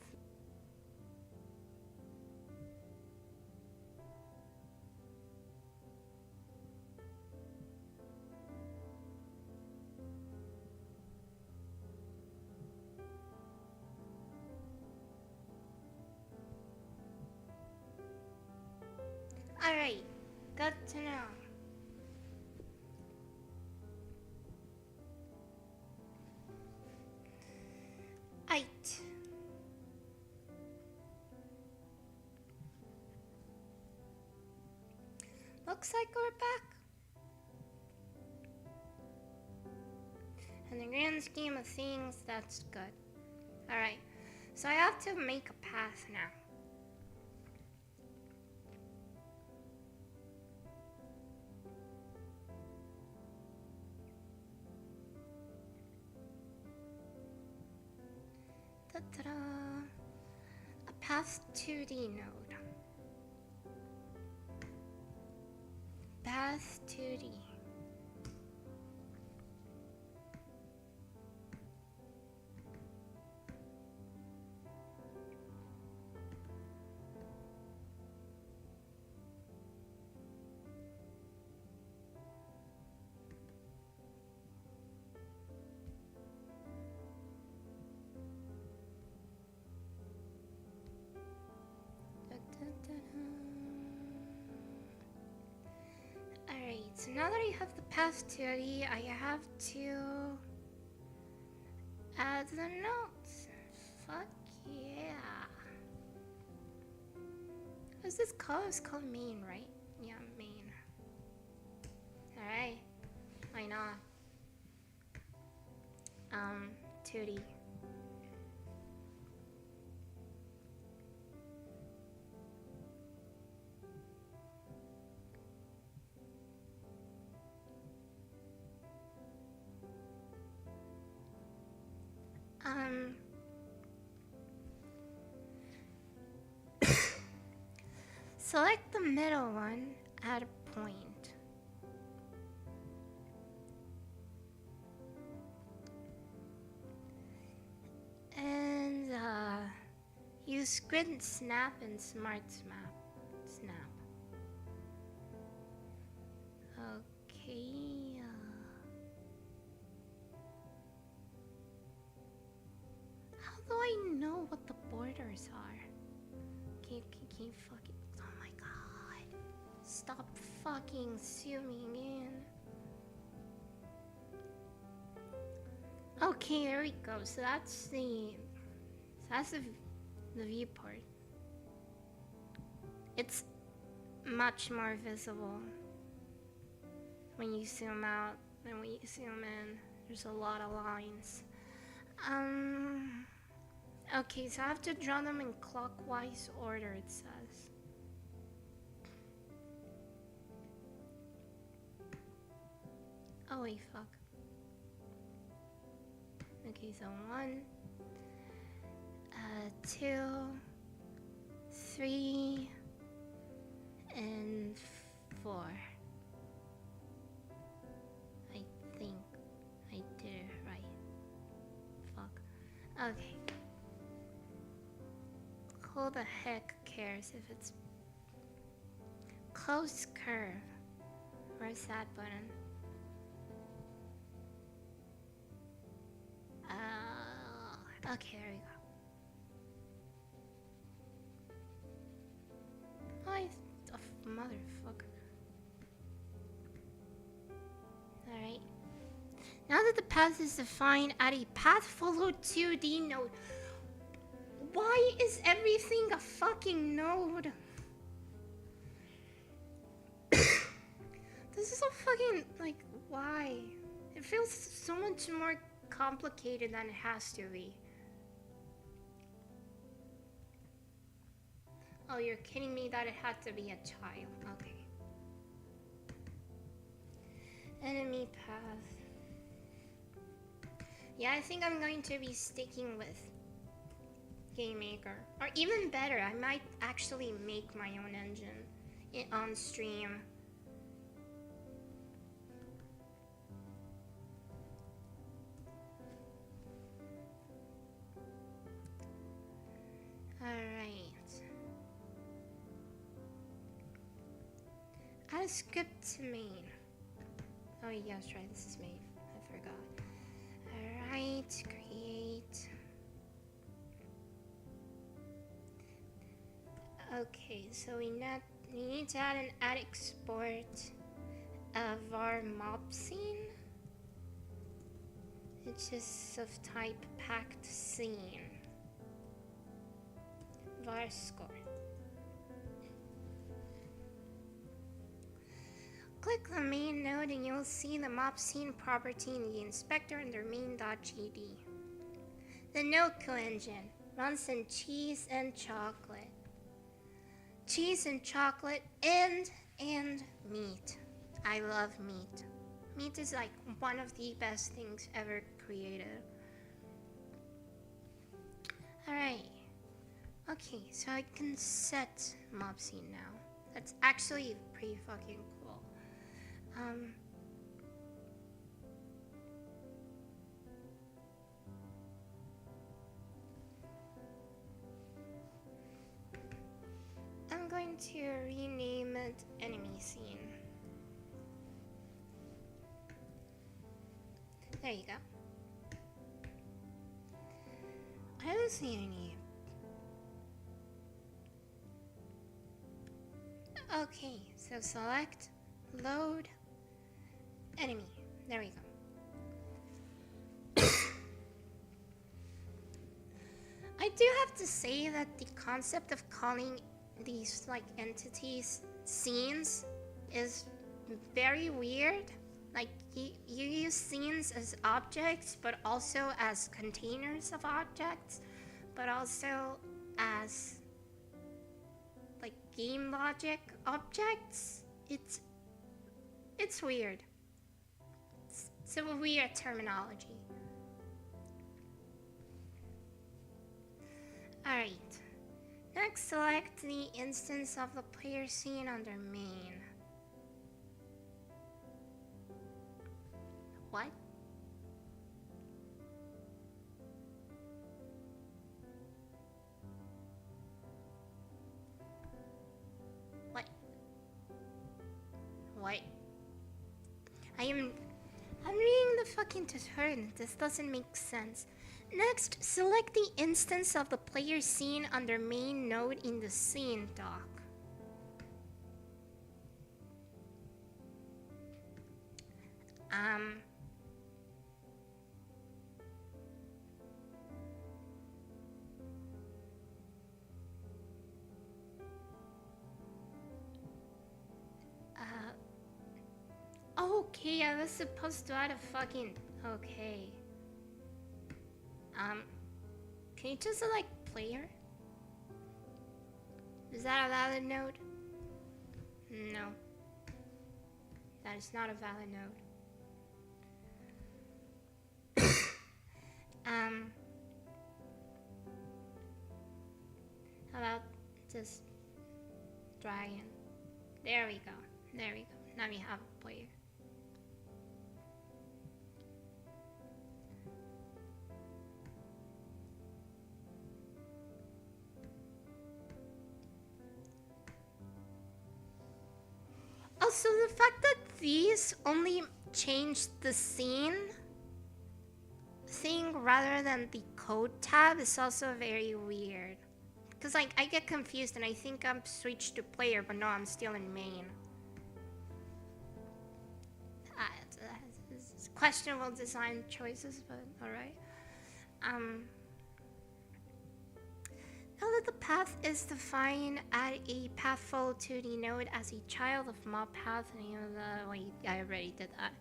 Alright, good to know. Eight. Looks like we're back. In the grand scheme of things, that's good. Alright, so I have to make a path now. Ta-da! A path 2D node. Path 2D. Alright, so now that I have the path 2D, I have to add the notes. Fuck yeah. What's this called? It's called main, right? Yeah, main. Alright. Why not? 2D. Select the middle one at a point. And use grid snap and smart snap. Okay. How do I know what the borders are? Can you fucking... Oh my god. Stop fucking zooming in. Okay, there we go. So that's the viewport. It's much more visible when you zoom out than when you zoom in. There's a lot of lines. Okay, so I have to draw them in clockwise order, it says. Oh wait, fuck. Okay, so 1, 2, 3, and 4. I think I did it right. Fuck. Okay. Who the heck cares if it's close curve? Where's that button? Okay, there we go. Oh, motherfucker. Alright. Now that the path is defined, add a path follow 2D node. Why is everything a fucking node? This is so fucking, like, why? It feels so much more complicated than it has to be. Oh, you're kidding me that it had to be a child. Okay. Enemy path. Yeah, I think I'm going to be sticking with Game Maker. Or even better, I might actually make my own engine on stream. Alright. Add a script to main. Oh yeah, that's right, this is main. I forgot. Alright, create. Okay, so we need to add an add export of our mob scene, which is of type packed scene. Var score. Click the main node and you'll see the mob scene property in the inspector under main.gd. The Godot Engine runs in cheese and chocolate. Cheese and chocolate and meat. I love meat. Meat is like one of the best things ever created. Alright. Okay, so I can set mob scene now. That's actually pretty fucking cool. I'm going to rename it enemy scene. There you go. I don't see any. Okay, so select, load, enemy. There we go. I do have to say that the concept of calling these like entities scenes is very weird. Like you use scenes as objects, but also as containers of objects, but also as like game logic objects. It's weird. It's a weird terminology. Alright. Next, select the instance of the player scene under main. What? What? I'm reading the fucking tutorial. This doesn't make sense. Next, select the instance of the player scene under main node in the scene dock. Okay, I was supposed to add a fucking... Okay. Can you just select player? Is that a valid node? No. That is not a valid node. How about just dragon? There we go. There we go. Now we have a player. Also, the fact that these only changed the scene thing rather than the code tab is also very weird. Because like I get confused and I think I'm switched to player, but no, I'm still in main. It's questionable design choices, but alright. Now that the path is defined, add a path follow to the node as a child of mob path. Wait, I already did that.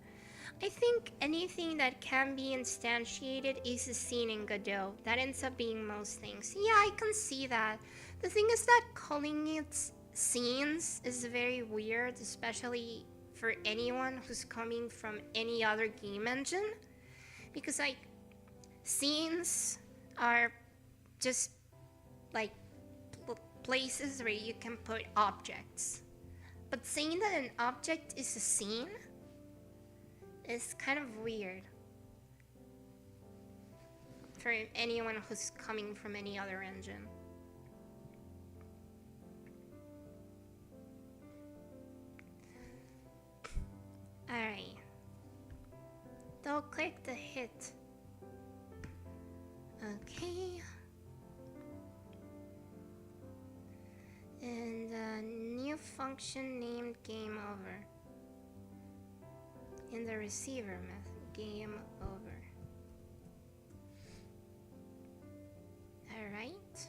I think anything that can be instantiated is a scene in Godot. That ends up being most things. Yeah, I can see that. The thing is that calling it scenes is very weird, especially for anyone who's coming from any other game engine, because like scenes are just like places where you can put objects, but saying that an object is a scene is kind of weird for anyone who's coming from any other engine. Alright. Double click the hit. Okay. And a new function named game over. In the receiver method, game over. Alright.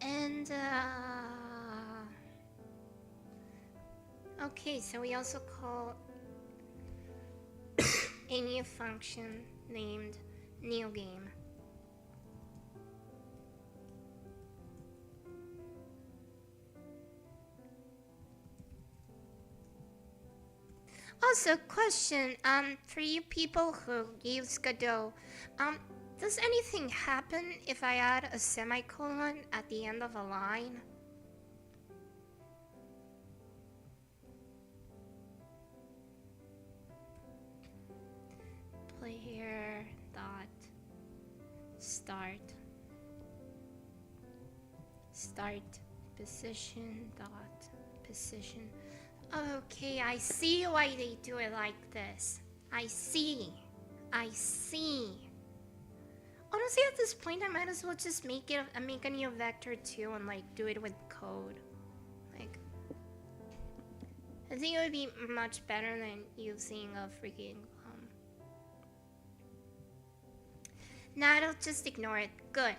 And okay, so we also call a new function named new game. Also, question, for you people who use Godot, does anything happen if I add a semicolon at the end of a line? Player dot start position dot position. Okay, I see why they do it like this. I see. Honestly, at this point, I might as well just make a new vector too and like do it with code. Like, I think it would be much better than using a freaking Nah, I'll just ignore it. Good.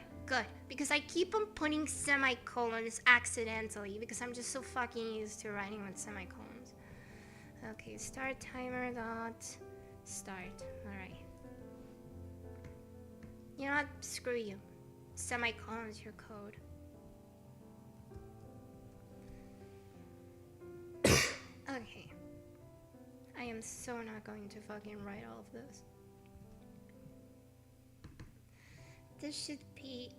Because I keep on putting semicolons accidentally because I'm just so fucking used to writing with semicolons. Okay, start timer dot start. Alright. You know what? Screw you. Semicolons your code. Okay. I am so not going to fucking write all of this. This should be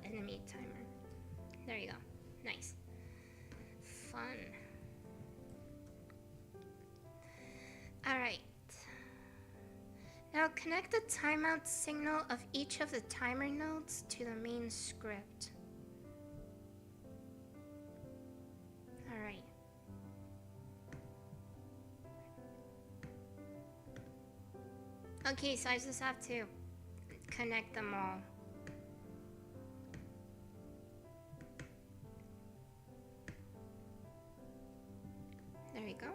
enemy timer. There you go. Nice. Fun. Alright. Now connect the timeout signal of each of the timer nodes to the main script. Alright. Okay, so I just have to connect them all. There we go.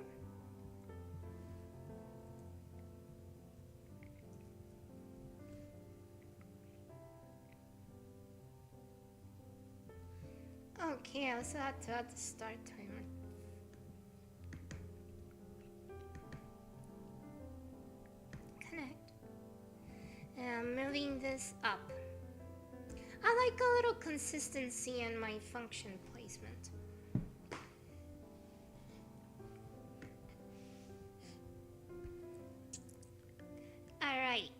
Okay, I also had to add the start timer. Connect. And I'm moving this up. I like a little consistency in my function placement. Alright.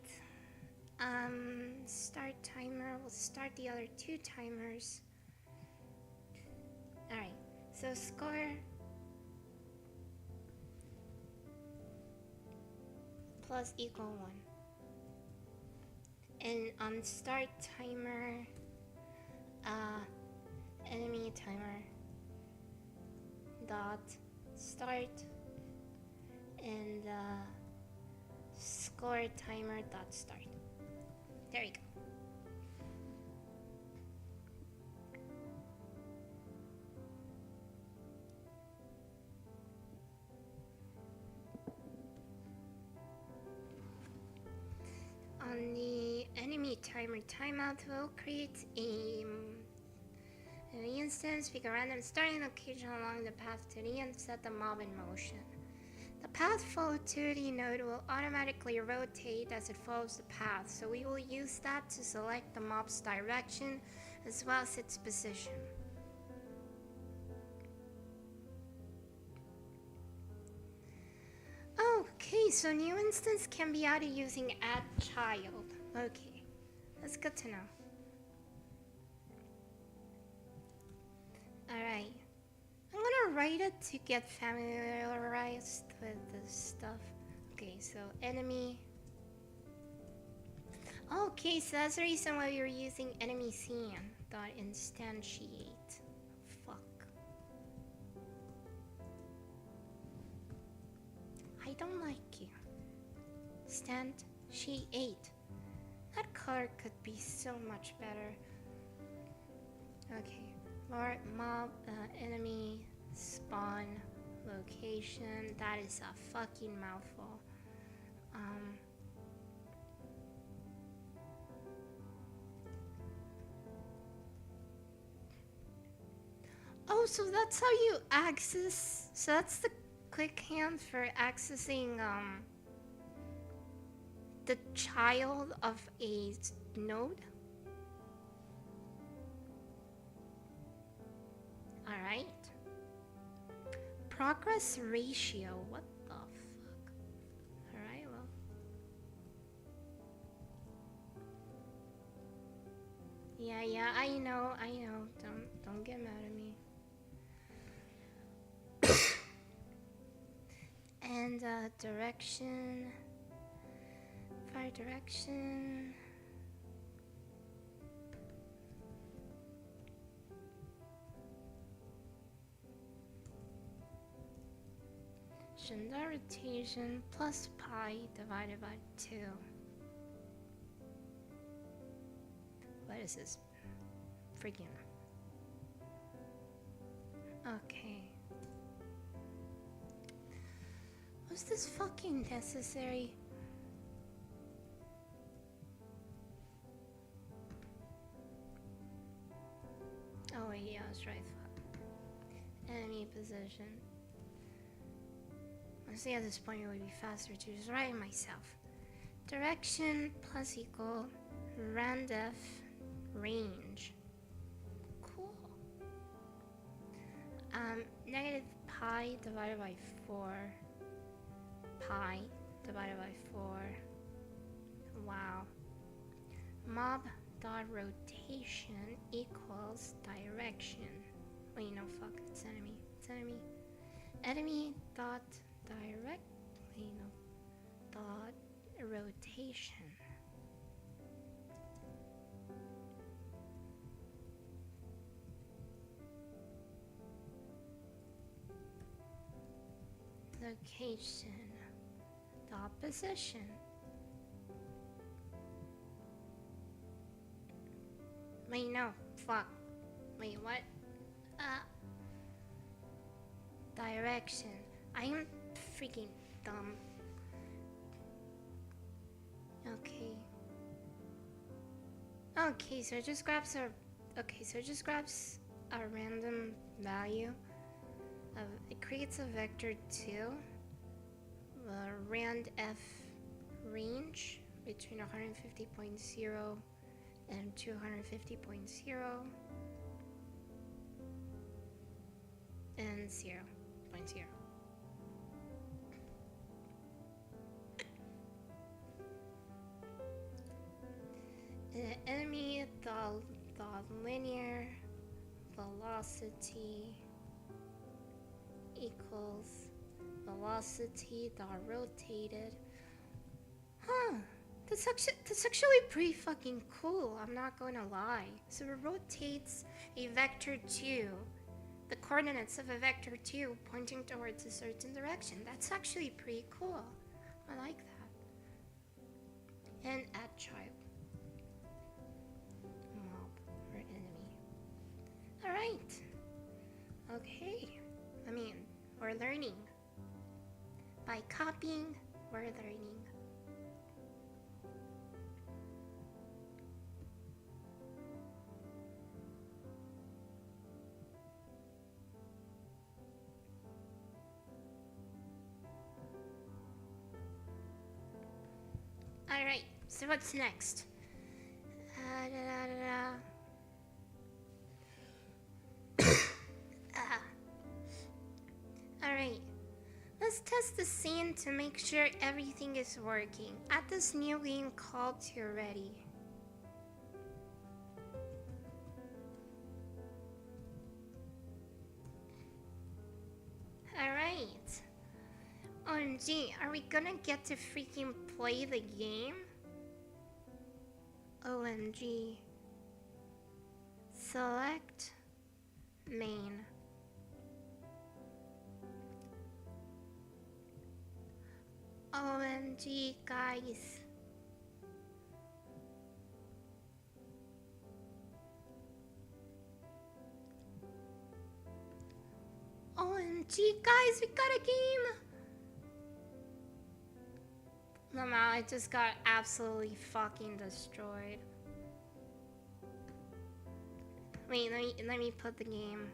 Start timer. We'll start the other two timers. Alright, so score plus equal 1. And on start timer, enemy timer dot start and score timer dot start. There you go. On the enemy timer timeout, we'll create an instance, pick a random starting location along the path to the end, set the mob in motion. The path follow 2D node will automatically rotate as it follows the path, so we will use that to select the mob's direction as well as its position. Okay, so new instance can be added using add child. Okay, that's good to know. Alright, I'm gonna write it to get familiarized with this stuff. Okay, so enemy. Okay, so that's the reason why you're using enemy scene dot instantiate. Fuck. I don't like you. Stand she 8. That color could be so much better. Okay. Mob enemy spawn location. That is a fucking mouthful. Oh, so that's how you access. So that's the quick hand for accessing the child of a node. Alright. Progress ratio. What the fuck? Alright, well. Yeah, I know. Don't get mad at me. And direction. Fire direction. Agenda rotation plus pi divided by 2. What is this? Freaking. Okay. Was this fucking necessary? Oh wait, yeah, I was right. Fuck. Enemy position. Honestly, at this point, it would be faster to just write it myself. Direction plus equal randef range. Cool. Negative pi divided by 4. Pi divided by 4. Wow. Mob dot rotation equals direction. Wait, no, fuck. It's enemy. It's enemy. Enemy dot direct. Wait, no. Dot rotation. Location. Dot position. Wait, no. Fuck. Wait, what? Direction. I am freaking dumb. Okay. Okay, so it just grabs a... Okay, so it just grabs a random value. It creates a vector 2. Rand f range between 150.0 and 250.0 and 0.0. Enemy the linear velocity equals velocity dot rotated. Huh. That's actually pretty fucking cool, I'm not gonna lie. So it rotates a vector 2, the coordinates of a vector 2 pointing towards a certain direction. That's actually pretty cool. I like that. And add child. Mob or enemy. Alright. Okay. I mean, we're learning. By copying, we're learning. Alright, so what's next? Da, da, da. Alright, let's test the scene to make sure everything is working. Add this new game called to ready. Alright. OMG, are we gonna get to freaking play the game? OMG. Select main. OMG, guys. OMG, guys, we got a game! Lamau, I just got absolutely fucking destroyed. Wait, let me put the game.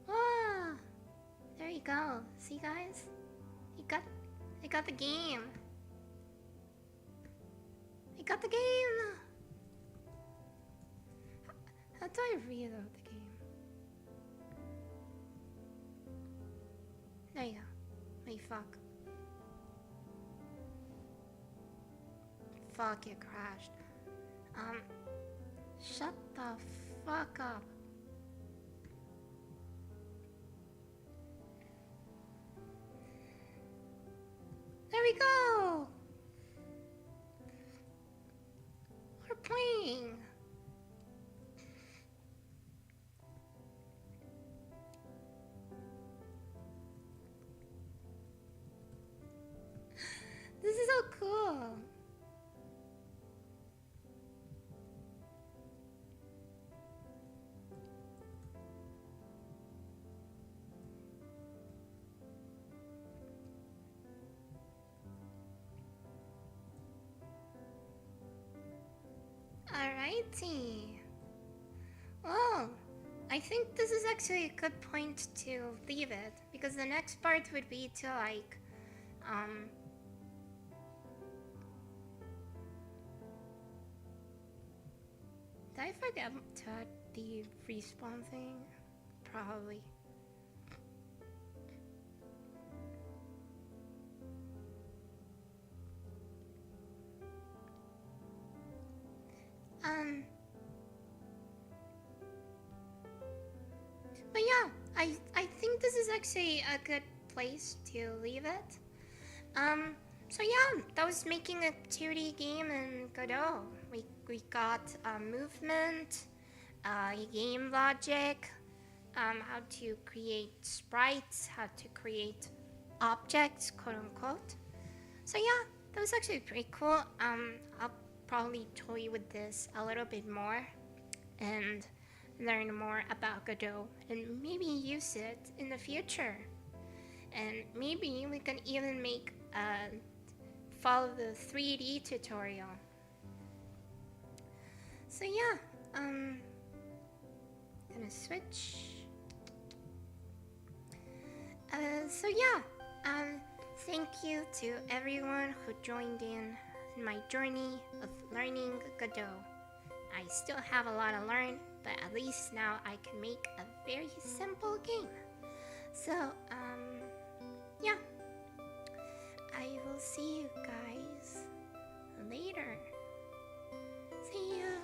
Ah, there you go. See, guys, I got the game. I got the game. How do I reload the game? There you go. Wait, fuck. Fuck, it crashed. Shut the fuck up. There we go! We're playing! This is so cool! Alrighty. Well, I think this is actually a good point to leave it, because the next part would be to like, did I forget to add the respawn thing? Probably. But yeah, I think this is actually a good place to leave it. So yeah, that was making a 2D game in Godot. We got movement, game logic, how to create sprites, how to create objects, quote unquote. So yeah, that was actually pretty cool. I'll probably toy with this a little bit more and learn more about Godot and maybe use it in the future. And maybe we can even make follow the 3D tutorial. So yeah, gonna switch. So yeah, thank you to everyone who joined in my journey of learning Godot. I still have a lot to learn, but at least now I can make a very simple game. So, yeah. I will see you guys later. See ya.